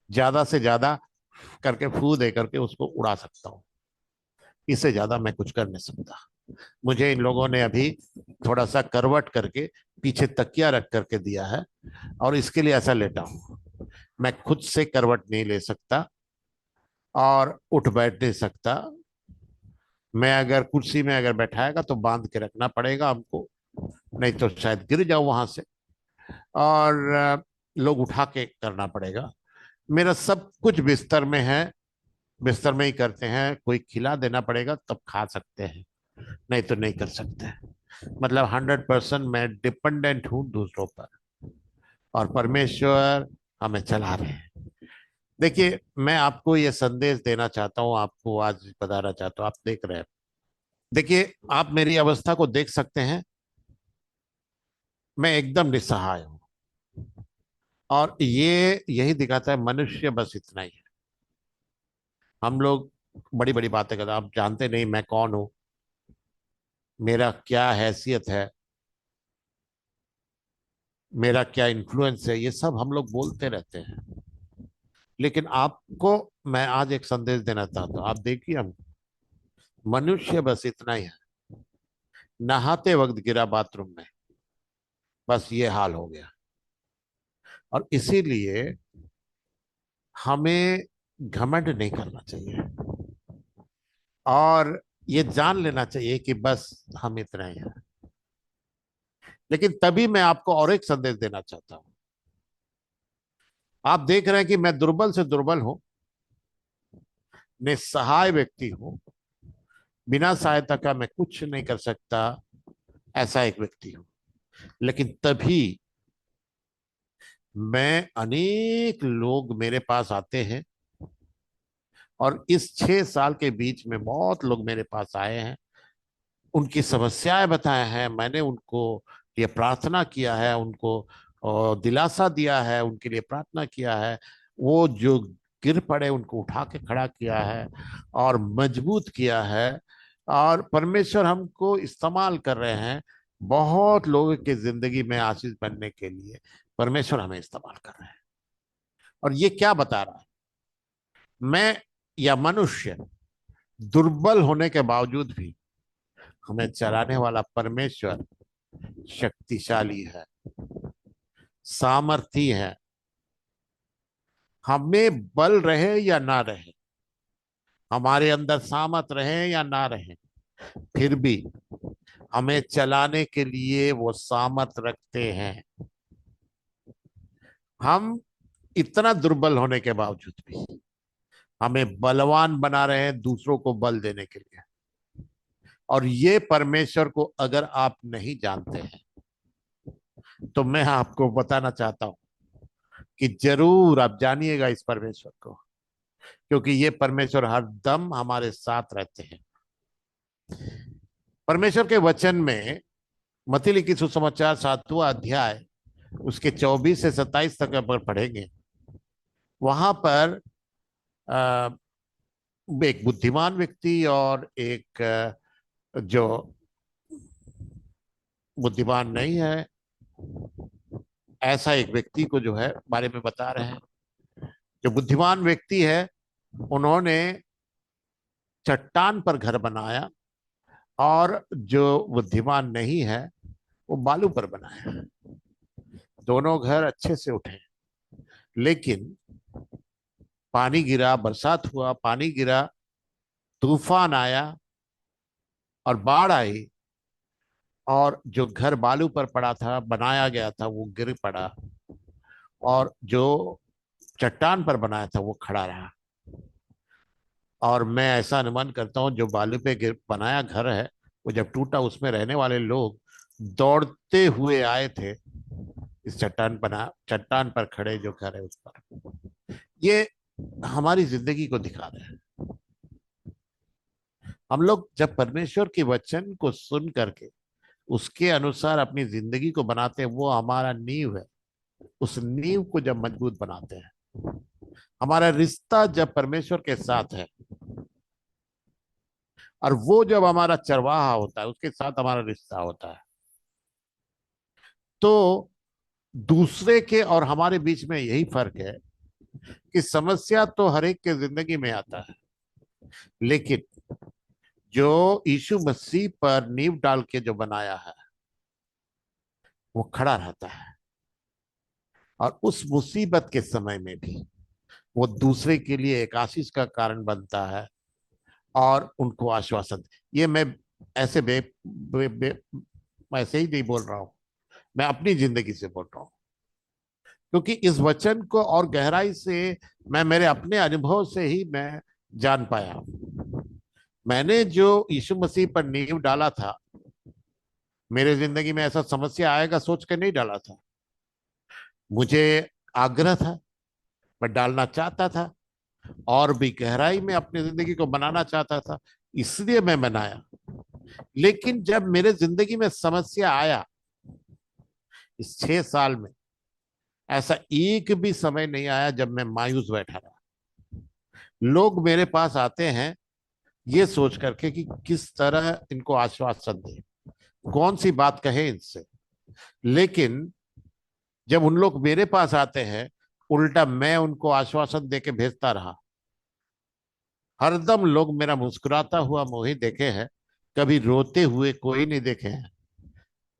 ज्यादा से ज्यादा करके फू दे करके उसको उड़ा सकता हूँ, इससे ज्यादा मैं कुछ कर नहीं सकता। मुझे इन लोगों ने अभी थोड़ा सा करवट करके पीछे तकिया रख करके दिया है, और इसके लिए ऐसा लेटा हूं। मैं खुद से करवट नहीं ले सकता और उठ बैठ नहीं सकता। मैं अगर कुर्सी में अगर बैठाएगा तो बांध के रखना पड़ेगा हमको, नहीं तो शायद गिर जाओ वहां से, और लोग उठा के करना पड़ेगा। मेरा सब कुछ बिस्तर में है, बिस्तर में ही करते हैं। कोई खिला देना पड़ेगा तब खा सकते हैं, नहीं तो नहीं कर सकते। मतलब 100% मैं डिपेंडेंट हूँ दूसरों पर, और परमेश्वर हमें चला रहे हैं। देखिए, मैं आपको ये संदेश देना चाहता हूँ, आपको आज बताना चाहता हूँ, आप देख रहे हैं। देखिए, आप मेरी अवस्था को देख सकते हैं, मैं एकदम निस्सहाय हूँ। और ये यही दिखाता है मनुष्य बस इतना ही है। हम लोग बड़ी बड़ी बातें करते हैं, आप जानते नहीं मैं कौन हूँ, मेरा क्या हैसियत है, मेरा क्या इन्फ्लुएंस है, ये सब हम लोग बोलते रहते हैं। लेकिन आपको मैं आज एक संदेश देना चाहता हूँ। आप देखिए, हम मनुष्य बस इतना ही है, नहाते वक्त गिरा बाथरूम में, बस ये हाल हो गया। और इसीलिए हमें घमंड नहीं करना चाहिए, और ये जान लेना चाहिए कि बस हम इतना ही हैं। लेकिन तभी मैं आपको और एक संदेश देना चाहता हूं। आप देख रहे हैं कि मैं दुर्बल से दुर्बल हूं, निस्सहाय व्यक्ति हूं, बिना सहायता का मैं कुछ नहीं कर सकता, ऐसा एक व्यक्ति हूं। लेकिन तभी मैं अनेक लोग मेरे पास आते हैं, और इस 6 साल के बीच में बहुत लोग मेरे पास आए हैं, उनकी समस्याएं बताए हैं, मैंने उनको लिए प्रार्थना किया है, उनको दिलासा दिया है, उनके लिए प्रार्थना किया है। वो जो गिर पड़े उनको उठा के खड़ा किया है और मजबूत किया है, और परमेश्वर हमको इस्तेमाल कर रहे हैं बहुत लोगों की जिंदगी में आशीष बनने के लिए। परमेश्वर हमें इस्तेमाल कर रहे हैं, और ये क्या बता रहा है, मैं या मनुष्य दुर्बल होने के बावजूद भी हमें चलाने वाला परमेश्वर शक्तिशाली है, सामर्थी है। हमें बल रहे या ना रहे, हमारे अंदर सामर्थ रहे या ना रहे, फिर भी हमें चलाने के लिए वो सामर्थ रखते हैं। हम इतना दुर्बल होने के बावजूद भी हमें बलवान बना रहे हैं दूसरों को बल देने के लिए। और ये परमेश्वर को अगर आप नहीं जानते हैं तो मैं आपको बताना चाहता हूं कि जरूर आप जानिएगा इस परमेश्वर को, क्योंकि ये परमेश्वर हर दम हमारे साथ रहते हैं। परमेश्वर के वचन में मत्ती लिखित सुसमाचार 7वां अध्याय उसके 24 से 27 तक अगर पढ़ेंगे, वहां पर अ, एक बुद्धिमान व्यक्ति और एक जो बुद्धिमान नहीं है, ऐसा एक व्यक्ति को जो है बारे में बता रहे हैं। जो बुद्धिमान व्यक्ति है, उन्होंने चट्टान पर घर बनाया, और जो बुद्धिमान नहीं है, वो बालू पर बनाया। दोनों घर अच्छे से उठे, लेकिन पानी गिरा, बरसात हुआ, पानी गिरा, तूफान आया और बाढ़ आई, और जो घर बालू पर पड़ा था, बनाया गया था, वो गिर पड़ा, और जो चट्टान पर बनाया था वो खड़ा रहा। और मैं ऐसा अनुमान करता हूँ, जो बालू पे गिर बनाया घर है, वो जब टूटा, उसमें रहने वाले लोग दौड़ते हुए आए थे इस चट्टान पर खड़े जो घर है उस पर। ये हमारी जिंदगी को दिखा रहे हैं। हम लोग जब परमेश्वर के वचन को सुन करके उसके अनुसार अपनी जिंदगी को बनाते हैं, वो हमारा नींव है। उस नींव को जब मजबूत बनाते हैं, हमारा रिश्ता जब परमेश्वर के साथ है, और वो जब हमारा चरवाहा होता है, उसके साथ हमारा रिश्ता होता है, तो दूसरे के और हमारे बीच में यही फर्क है कि समस्या तो हर एक के जिंदगी में आता है, लेकिन जो यीशु मसीह पर नींव डाल के जो बनाया है, वो खड़ा रहता है। और उस मुसीबत के समय में भी वो दूसरे के लिए एक आशीष का कारण बनता है, और उनको आश्वासन। ये मैं ऐसे ऐसे ही नहीं बोल रहा हूं, मैं अपनी जिंदगी से बोल रहा हूं, क्योंकि इस वचन को और गहराई से मैं मेरे अपने अनुभव से ही मैं जान पाया। मैंने जो यीशु मसीह पर नींव डाला था, मेरे जिंदगी में ऐसा समस्या आएगा सोच कर नहीं डाला था। मुझे आग्रह था, मैं डालना चाहता था, और भी गहराई में अपनी जिंदगी को बनाना चाहता था, इसलिए मैं बनाया। लेकिन जब मेरे जिंदगी में समस्या आया, इस 6 साल में ऐसा एक भी समय नहीं आया जब मैं मायूस बैठा रहा। लोग मेरे पास आते हैं ये सोच करके कि किस तरह इनको आश्वासन दे, कौन सी बात कहे इनसे। लेकिन जब उन लोग मेरे पास आते हैं, उल्टा मैं उनको आश्वासन दे के भेजता रहा। हरदम लोग मेरा मुस्कुराता हुआ मुंह ही देखे हैं, कभी रोते हुए कोई नहीं देखे हैं।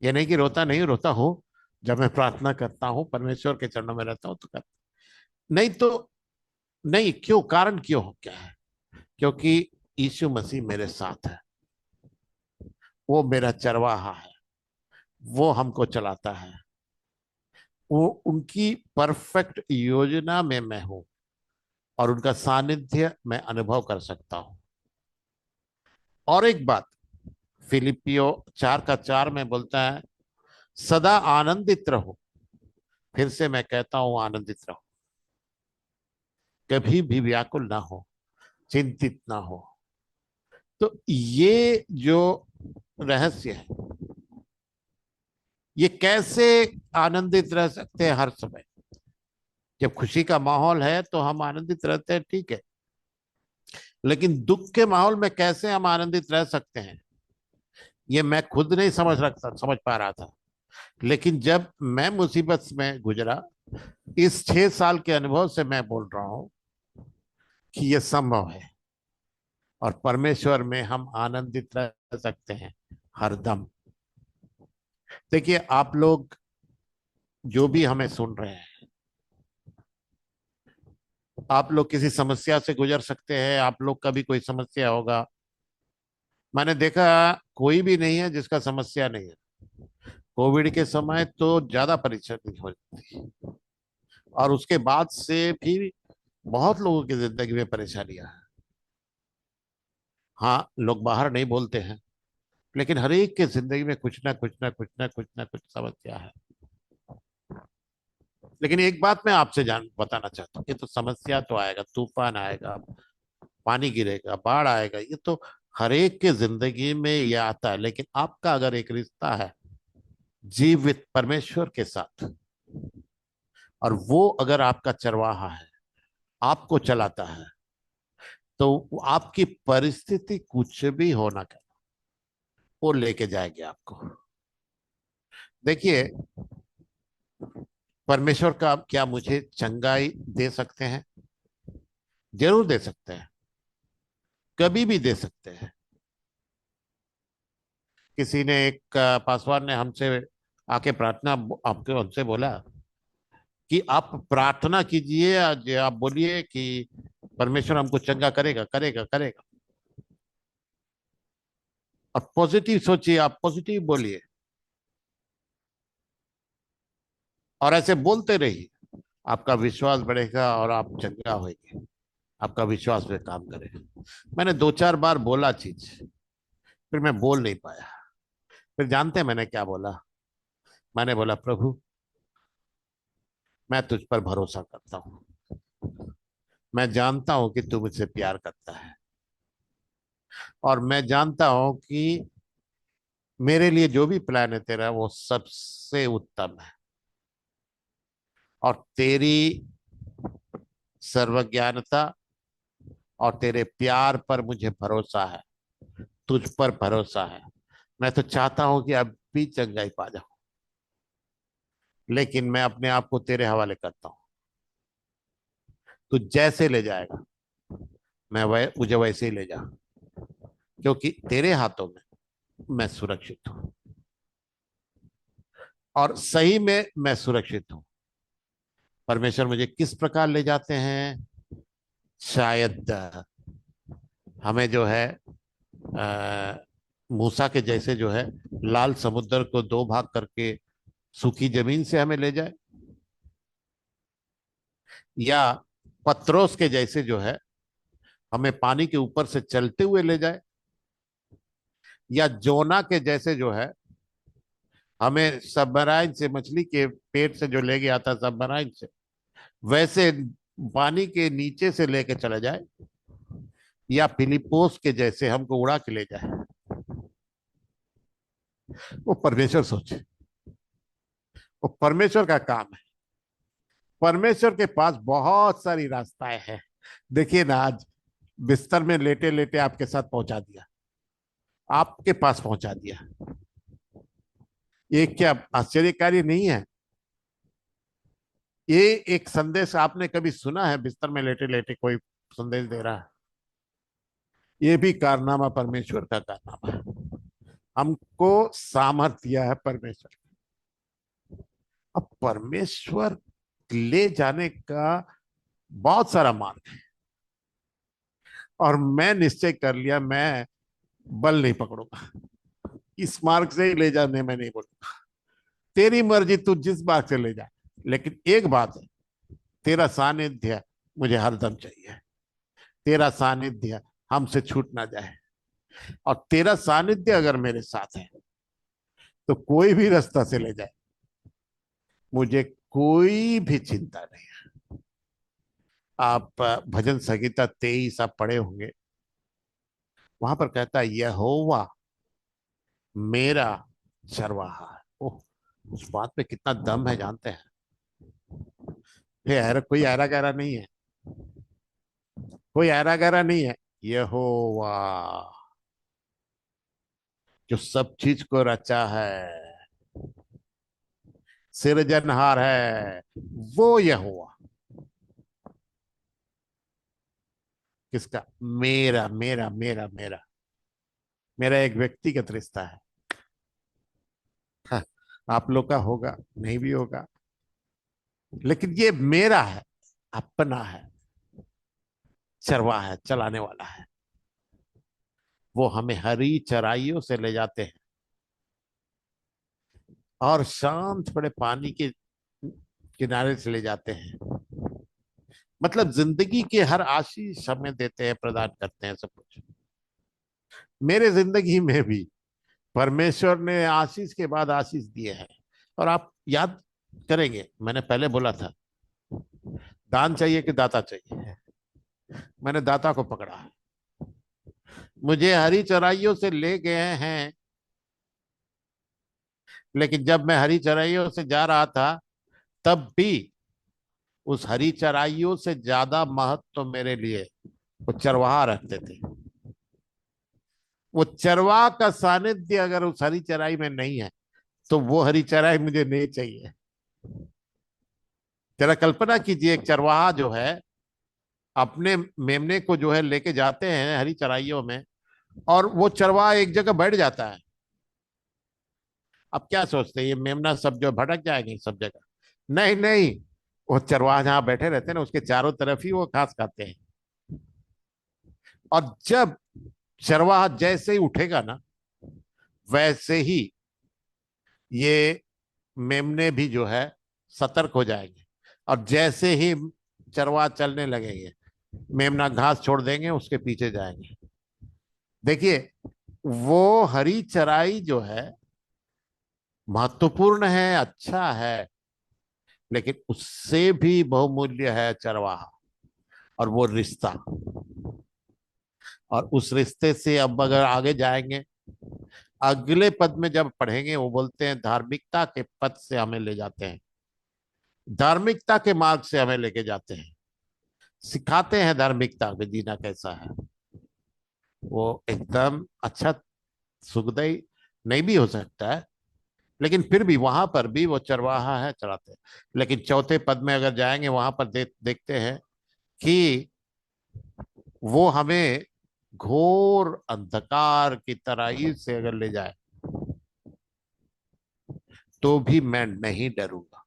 ये नहीं कि रोता नहीं, रोता हूं। जब मैं प्रार्थना करता हूँ, परमेश्वर के चरणों में रहता हूँ तो करता, नहीं तो नहीं। क्यों? कारण क्यों क्या है? क्योंकि यीशु मसीह मेरे साथ है। वो मेरा चरवाहा है, वो हमको चलाता है। वो उनकी परफेक्ट योजना में मैं हूं, और उनका सानिध्य मैं अनुभव कर सकता हूं। और एक बात, फिलिपियो 4:4 में बोलता है, सदा आनंदित रहो। फिर से मैं कहता हूं, आनंदित रहो। कभी भी व्याकुल ना हो, चिंतित ना हो। तो ये जो रहस्य है, ये कैसे आनंदित रह सकते हैं हर समय? जब खुशी का माहौल है तो हम आनंदित रहते हैं, ठीक है। लेकिन दुख के माहौल में कैसे हम आनंदित रह सकते हैं, ये मैं खुद नहीं समझ पा रहा था। लेकिन जब मैं मुसीबत में गुजरा, इस 6 साल के अनुभव से मैं बोल रहा हूं कि यह संभव है, और परमेश्वर में हम आनंदित रह सकते हैं हरदम। देखिए, आप लोग जो भी हमें सुन रहे हैं, आप लोग किसी समस्या से गुजर सकते हैं। आप लोग का भी कोई समस्या होगा। मैंने देखा, कोई भी नहीं है जिसका समस्या नहीं है। कोविड के समय तो ज्यादा परेशानी हो थी, और उसके बाद से भी बहुत लोगों की जिंदगी में परेशानियां हैं। हाँ, लोग बाहर नहीं बोलते हैं, लेकिन हर एक के जिंदगी में कुछ ना कुछ ना कुछ ना कुछ ना कुछ समस्या है। लेकिन एक बात मैं आपसे जान बताना चाहता हूँ, ये तो समस्या तो आएगा, तूफान आएगा, पानी गिरेगा, बाढ़ आएगा, ये तो हर एक के जिंदगी में ये आता है। लेकिन आपका अगर एक रिश्ता है जीवित परमेश्वर के साथ, और वो अगर आपका चरवाहा है, आपको चलाता है, तो आपकी परिस्थिति कुछ भी होना क्या, वो लेके जाएगी आपको। देखिए, परमेश्वर का क्या मुझे चंगाई दे सकते हैं? जरूर दे सकते हैं, कभी भी दे सकते हैं। किसी ने एक पासवान ने हमसे आके प्रार्थना, आपके हमसे बोला कि आप प्रार्थना कीजिए, आज आप बोलिए कि परमेश्वर हमको चंगा करेगा करेगा करेगा। और पॉजिटिव सोचिए, आप पॉजिटिव बोलिए और ऐसे बोलते रहिए। आपका विश्वास बढ़ेगा और आप चंगा होंगे। आपका विश्वास पे काम करेगा। मैंने दो चार बार बोला चीज, फिर मैं बोल नहीं पाया। फिर जानते हैं मैंने क्या बोला? मैंने बोला, प्रभु, मैं तुझ पर भरोसा करता हूँ। मैं जानता हूं कि तू मुझसे प्यार करता है, और मैं जानता हूं कि मेरे लिए जो भी प्लान है तेरा, वो सबसे उत्तम है। और तेरी सर्वज्ञानता और तेरे प्यार पर मुझे भरोसा है, तुझ पर भरोसा है। मैं तो चाहता हूं कि अब भी चंगाई पा जाऊं, लेकिन मैं अपने आप को तेरे हवाले करता हूं। तू जैसे ले जाएगा, मैं वह मुझे वैसे ही ले जा, क्योंकि तेरे हाथों में मैं सुरक्षित हूं। और सही में मैं सुरक्षित हूं। परमेश्वर मुझे किस प्रकार ले जाते हैं? शायद हमें जो है मूसा के जैसे जो है, लाल समुद्र को दो भाग करके सूखी जमीन से हमें ले जाए, या पत्रोस के जैसे जो है हमें पानी के ऊपर से चलते हुए ले जाए, या जोना के जैसे जो है हमें सबमराइन से, मछली के पेट से जो ले गया था सबमराइन से, वैसे पानी के नीचे से लेके चला जाए, या फिलिपोस के जैसे हमको उड़ा के ले जाए। वो परमेश्वर सोचे, वो परमेश्वर का काम है। परमेश्वर के पास बहुत सारी रास्ताएं हैं। देखिए ना, आज बिस्तर में लेटे लेटे आपके साथ पहुंचा दिया, आपके पास पहुंचा दिया। ये क्या आश्चर्यकारी नहीं है? ये एक संदेश आपने कभी सुना है, बिस्तर में लेटे लेटे कोई संदेश दे रहा है? ये भी कारनामा परमेश्वर का कारनामा है। हमको सामर्थ्य दिया है परमेश्वर। अब परमेश्वर ले जाने का बहुत सारा मार्ग है, और मैं निश्चय कर लिया, मैं बल नहीं पकड़ूंगा। इस मार्ग से ही ले जाने मैं नहीं बोलूंगा। तेरी मर्जी, तू जिस मार्ग से ले जा, लेकिन एक बात है, तेरा सानिध्य मुझे हरदम चाहिए। तेरा सानिध्य हमसे छूट ना जाए। और तेरा सानिध्य अगर मेरे साथ है, तो कोई भी रास्ता से ले जाए, मुझे कोई भी चिंता नहीं है। आप भजन संहिता 23 आप पढ़े होंगे। वहां पर कहता है, यहोवा मेरा चरवाहा है। ओह, उस बात पे कितना दम है जानते हैं? कोई ऐरा गैरा नहीं है, कोई ऐरा गैरा नहीं है। यहोवा जो सब चीज को रचा है, सिरजनहार है, वो यहोवा। किसका? मेरा मेरा मेरा मेरा। मेरा एक व्यक्तिगत रिश्ता है। हाँ, आप लोग का होगा, नहीं भी होगा, लेकिन ये मेरा है, अपना है। चरवाहा है, चलाने वाला है। वो हमें हरी चराइयों से ले जाते हैं, और शांत बड़े पानी के किनारे से ले जाते हैं। मतलब जिंदगी के हर आशीष हमें देते हैं, प्रदान करते हैं सब कुछ। मेरे जिंदगी में भी परमेश्वर ने आशीष के बाद आशीष दिए हैं। और आप याद करेंगे, मैंने पहले बोला था, दान चाहिए कि दाता चाहिए? मैंने दाता को पकड़ा है। मुझे हरी चराइयों से ले गए हैं, लेकिन जब मैं हरी चराइयों से जा रहा था, तब भी उस हरी चराइयों से ज्यादा महत्व तो मेरे लिए वो चरवाहा रखते थे। वो चरवाहा का सानिध्य अगर उस हरी चराई में नहीं है, तो वो हरी चराई मुझे नहीं चाहिए। जरा कल्पना कीजिए, एक चरवाहा जो है अपने मेमने को जो है लेके जाते हैं हरी चराइयों में, और वो चरवाहा एक जगह बैठ जाता है। अब क्या सोचते हैं, ये मेमना सब जो भटक जाएंगे सब जगह? नहीं नहीं, वो चरवाहा जहां बैठे रहते हैं ना, उसके चारों तरफ ही वो घास खाते हैं। और जब चरवाहा जैसे ही उठेगा ना, वैसे ही ये मेमने भी जो है सतर्क हो जाएंगे। और जैसे ही चरवाहा चलने लगेंगे, मेमना घास छोड़ देंगे, उसके पीछे जाएंगे। देखिए, वो हरी चराई जो है महत्वपूर्ण है, अच्छा है, लेकिन उससे भी बहुमूल्य है चरवाहा, और वो रिश्ता। और उस रिश्ते से अब अगर आगे जाएंगे, अगले पद में जब पढ़ेंगे, वो बोलते हैं धार्मिकता के पद से हमें ले जाते हैं, धार्मिकता के मार्ग से हमें लेके जाते हैं, सिखाते हैं धार्मिकता में जीना कैसा है। वो एकदम अच्छा, सुखदाई नहीं भी हो सकता है, लेकिन फिर भी वहां पर भी वो चरवाहा है, चराते हैं। लेकिन चौथे पद में अगर जाएंगे, वहां पर देखते हैं कि वो हमें घोर अंधकार की तराई से अगर ले जाए, तो भी मैं नहीं डरूंगा,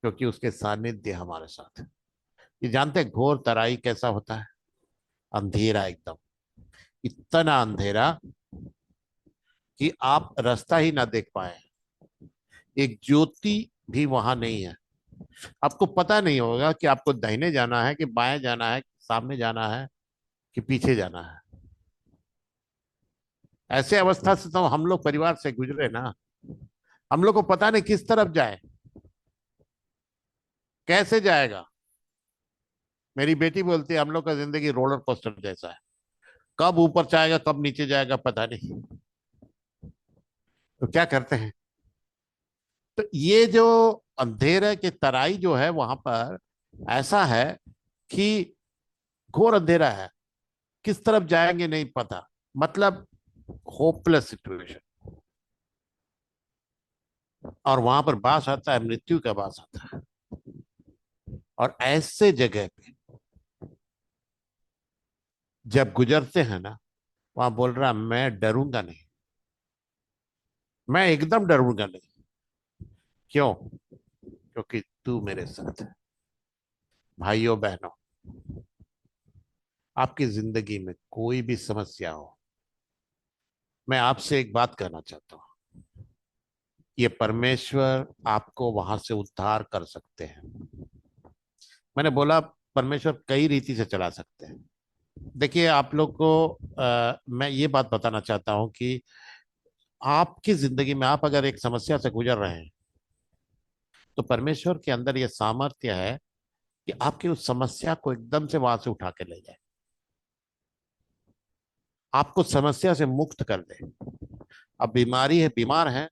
क्योंकि उसके सानिध्य हमारे साथ है। ये जानते हैं घोर तराई कैसा होता है? अंधेरा, एकदम इतना अंधेरा कि आप रास्ता ही ना देख पाए, एक ज्योति भी वहां नहीं है। आपको पता नहीं होगा कि आपको दाहिने जाना है कि बाएं जाना है, सामने जाना है कि पीछे जाना है। ऐसे अवस्था से तो हम लोग परिवार से गुजरे ना, हम लोग को पता नहीं किस तरफ जाए, कैसे जाएगा। मेरी बेटी बोलती है हम लोग का जिंदगी रोलर कोस्टर जैसा है, कब ऊपर जाएगा कब नीचे जाएगा पता नहीं। तो क्या करते हैं? तो ये जो अंधेरे की तराई जो है वहां पर, ऐसा है कि घोर अंधेरा है, किस तरफ जाएंगे नहीं पता, मतलब होपलेस सिचुएशन। और वहां पर बास आता है, मृत्यु का बास आता है। और ऐसे जगह पे जब गुजरते हैं ना, वहां बोल रहा मैं डरूंगा नहीं, मैं एकदम डरूंगा नहीं। क्यों? क्योंकि तू मेरे साथ है। भाइयों बहनों, आपकी जिंदगी में कोई भी समस्या हो, मैं आपसे एक बात कहना चाहता हूँ, ये परमेश्वर आपको वहां से उद्धार कर सकते हैं। मैंने बोला परमेश्वर कई रीति से चला सकते हैं। देखिए, आप लोग को मैं ये बात बताना चाहता हूँ कि आपकी जिंदगी में आप अगर एक समस्या से गुजर रहे हैं, तो परमेश्वर के अंदर यह सामर्थ्य है कि आपकी उस समस्या को एकदम से वहां से उठा के ले जाए, आपको समस्या से मुक्त कर दे। अब बीमारी है, बीमार है,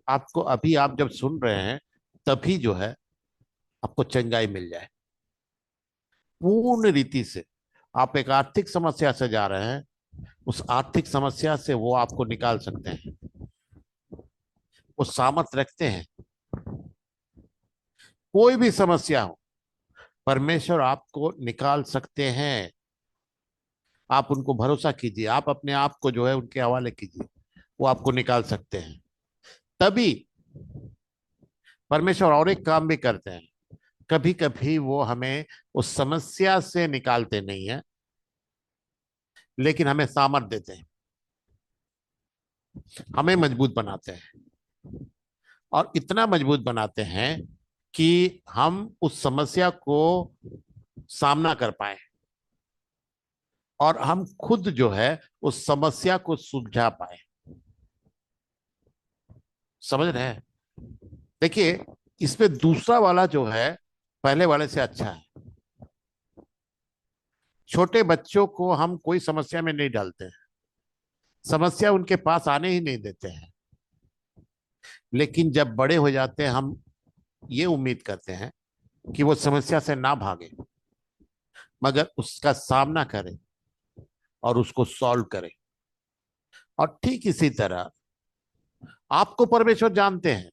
आपको अभी आप जब सुन रहे हैं, तभी जो है आपको चंगाई मिल जाए पूर्ण रीति से। आप एक आर्थिक समस्या से जा रहे हैं, उस आर्थिक समस्या से वो आपको निकाल सकते हैं, वो सामर्थ रखते हैं। कोई भी समस्या हो, परमेश्वर आपको निकाल सकते हैं। आप उनको भरोसा कीजिए, आप अपने आप को जो है उनके हवाले कीजिए, वो आपको निकाल सकते हैं। तभी परमेश्वर और एक काम भी करते हैं, कभी कभी वो हमें उस समस्या से निकालते नहीं है, लेकिन हमें सामर्थ देते हैं, हमें मजबूत बनाते हैं। और इतना मजबूत बनाते हैं कि हम उस समस्या को सामना कर पाए, और हम खुद जो है उस समस्या को सुलझा पाए। समझ रहे हैं? देखिए, इसमें दूसरा वाला जो है पहले वाले से अच्छा है। छोटे बच्चों को हम कोई समस्या में नहीं डालते हैं, समस्या उनके पास आने ही नहीं देते हैं। लेकिन जब बड़े हो जाते हैं, हम ये उम्मीद करते हैं कि वो समस्या से ना भागे, मगर उसका सामना करें और उसको सॉल्व करें। और ठीक इसी तरह आपको परमेश्वर जानते हैं,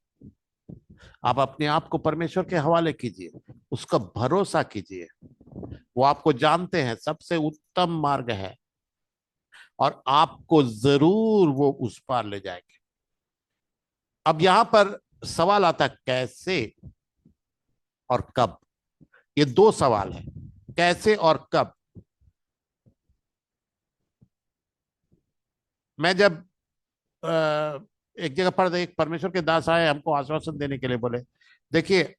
आप अपने आप को परमेश्वर के हवाले कीजिए, उसका भरोसा कीजिए। वो आपको जानते हैं, सबसे उत्तम मार्ग है, और आपको जरूर वो उस पार ले जाएंगे। अब यहां पर सवाल आता है, कैसे और कब। ये दो सवाल है, कैसे और कब। मैं जब एक जगह पर एक परमेश्वर के दास आए, हमको आश्वासन देने के लिए बोले, देखिए,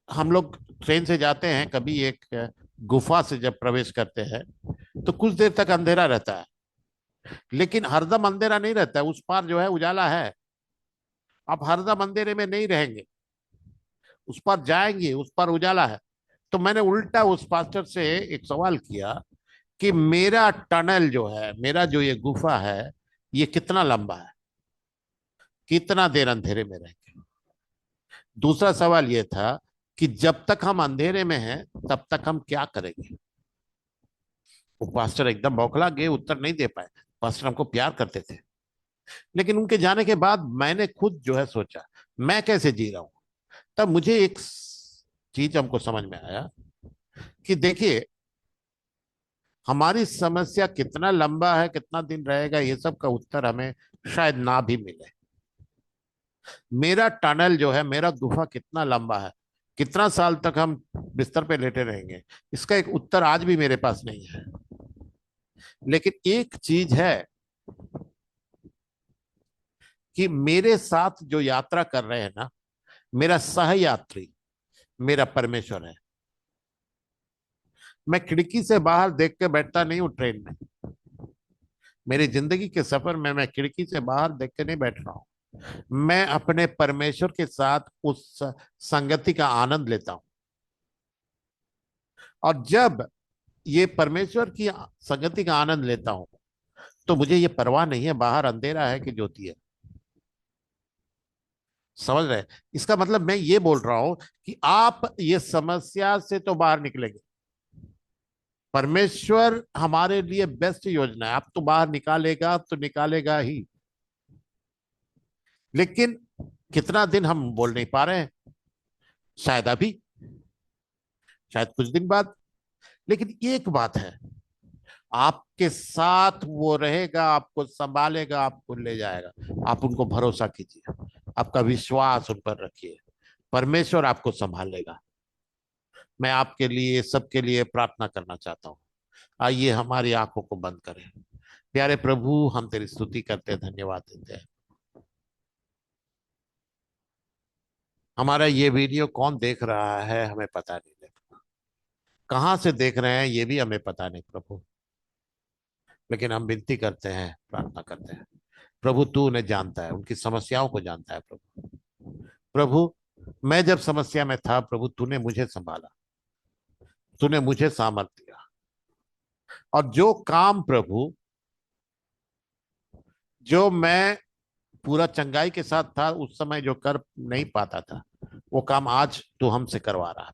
हम लोग ट्रेन से जाते हैं, कभी एक गुफा से जब प्रवेश करते हैं तो कुछ देर तक अंधेरा रहता है, लेकिन हरदम अंधेरा नहीं रहता है, उस पार जो है उजाला है। आप हरदम अंधेरे में नहीं रहेंगे, उस पार जाएंगे, उस पार उजाला है। तो मैंने उल्टा उस पास्टर से एक सवाल किया कि मेरा टनल जो है, मेरा जो ये गुफा है, ये कितना लंबा है, कितना देर अंधेरे में रहेंगे। दूसरा सवाल ये था कि जब तक हम अंधेरे में हैं तब तक हम क्या करेंगे। वो पास्टर एकदम बौखला गए, उत्तर नहीं दे पाए। पास्टर हमको प्यार करते थे, लेकिन उनके जाने के बाद मैंने खुद जो है सोचा, मैं कैसे जी रहा हूं। तब मुझे एक चीज हमको समझ में आया कि देखिए, हमारी समस्या कितना लंबा है, कितना दिन रहेगा, ये सब का उत्तर हमें शायद ना भी मिले। मेरा टनल जो है, मेरा गुफा कितना लंबा है, कितना साल तक हम बिस्तर पे लेटे रहेंगे, इसका एक उत्तर आज भी मेरे पास नहीं है। लेकिन एक चीज है कि मेरे साथ जो यात्रा कर रहे हैं ना, मेरा सहयात्री मेरा परमेश्वर है। मैं खिड़की से बाहर देख के बैठता नहीं हूं ट्रेन में। मेरी जिंदगी के सफर में मैं खिड़की से बाहर देख के नहीं बैठ रहा हूं। मैं अपने परमेश्वर के साथ उस संगति का आनंद लेता हूं। और जब ये परमेश्वर की संगति का आनंद लेता हूं, तो मुझे ये परवाह नहीं है बाहर अंधेरा है कि ज्योति है। समझ रहे हैं? इसका मतलब मैं ये बोल रहा हूं कि आप ये समस्या से तो बाहर निकलेंगे। परमेश्वर हमारे लिए बेस्ट योजना है, आप तो बाहर निकालेगा तो निकालेगा ही। लेकिन कितना दिन हम बोल नहीं पा रहे हैं, शायद अभी, शायद कुछ दिन बाद। लेकिन एक बात है, आपके साथ वो रहेगा, आपको संभालेगा, आपको ले जाएगा। आप उनको भरोसा कीजिए, आपका विश्वास उन पर रखिए, परमेश्वर आपको संभालेगा। मैं आपके लिए, सबके लिए प्रार्थना करना चाहता हूँ। आइए हमारी आंखों को बंद करें। प्यारे प्रभु, हम तेरी स्तुति करते हैं, धन्यवाद देते हैं। हमारा ये वीडियो कौन देख रहा है हमें पता नहीं है, कहाँ से देख रहे हैं ये भी हमें पता नहीं प्रभु। लेकिन हम विनती करते हैं, प्रार्थना करते हैं, प्रभु तू उन्हें जानता है, उनकी समस्याओं को जानता है प्रभु। प्रभु, मैं जब समस्या में था प्रभु, तूने मुझे संभाला, तूने मुझे सामर्थ्य दिया। और जो काम प्रभु, जो मैं पूरा चंगाई के साथ था उस समय जो कर नहीं पाता था, वो काम आज तू हमसे करवा रहा है।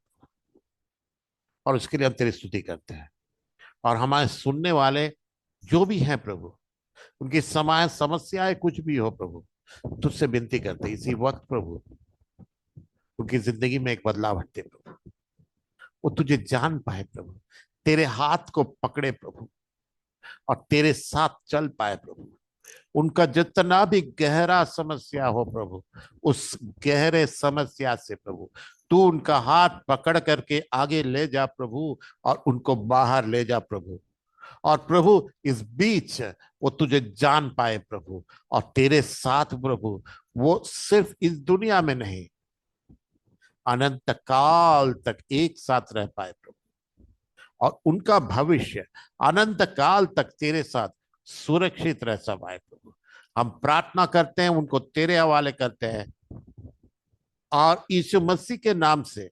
और उसके लिए हम तेरी स्तुति करते हैं। और हमारे सुनने वाले जो भी हैं प्रभु, उनकी समय समस्याएं कुछ भी हो प्रभु, तुझसे विनती करते इसी वक्त प्रभु, उनकी जिंदगी में एक बदलाव हटते प्रभु। वो तुझे जान पाए प्रभु, तेरे हाथ को पकड़े प्रभु, और तेरे साथ चल पाए प्रभु। उनका जितना भी गहरा समस्या हो प्रभु, उस गहरे समस्या से प्रभु तू उनका हाथ पकड़ करके आगे ले जा प्रभु, और उनको बाहर ले जा प्रभु। और प्रभु, इस बीच वो तुझे जान पाए प्रभु, और तेरे साथ प्रभु वो सिर्फ इस दुनिया में नहीं, अनंत काल तक एक साथ रह पाए प्रभु। और उनका भविष्य अनंत काल तक तेरे साथ सुरक्षित रह पाए प्रभु। हम प्रार्थना करते हैं, उनको तेरे हवाले करते हैं, और यीशु मसीह के नाम से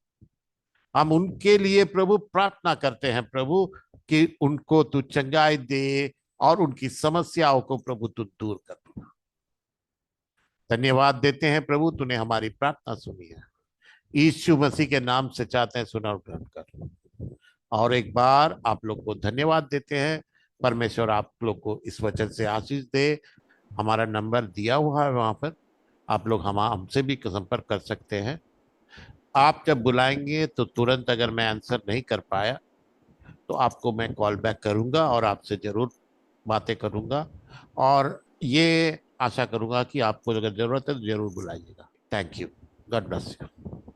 हम उनके लिए प्रभु प्रार्थना करते हैं प्रभु, कि उनको तू चंगाई दे, और उनकी समस्याओं को प्रभु तू दूर कर। धन्यवाद देते हैं प्रभु, तूने हमारी प्रार्थना सुनी है। यीशु मसीह के नाम से चाहते हैं, सुना और ग्रहण कर। और एक बार आप लोग को धन्यवाद देते हैं। परमेश्वर आप लोग को इस वचन से आशीष दे। हमारा नंबर दिया हुआ है वहां पर, आप लोग हमसे भी संपर्क कर सकते हैं। आप जब बुलाएंगे तो तुरंत, अगर मैं आंसर नहीं कर पाया तो आपको मैं कॉल बैक करूंगा और आपसे जरूर बातें करूंगा। और ये आशा करूंगा कि आपको अगर जरूरत है तो जरूर बुलाइएगा। Thank you. God bless you.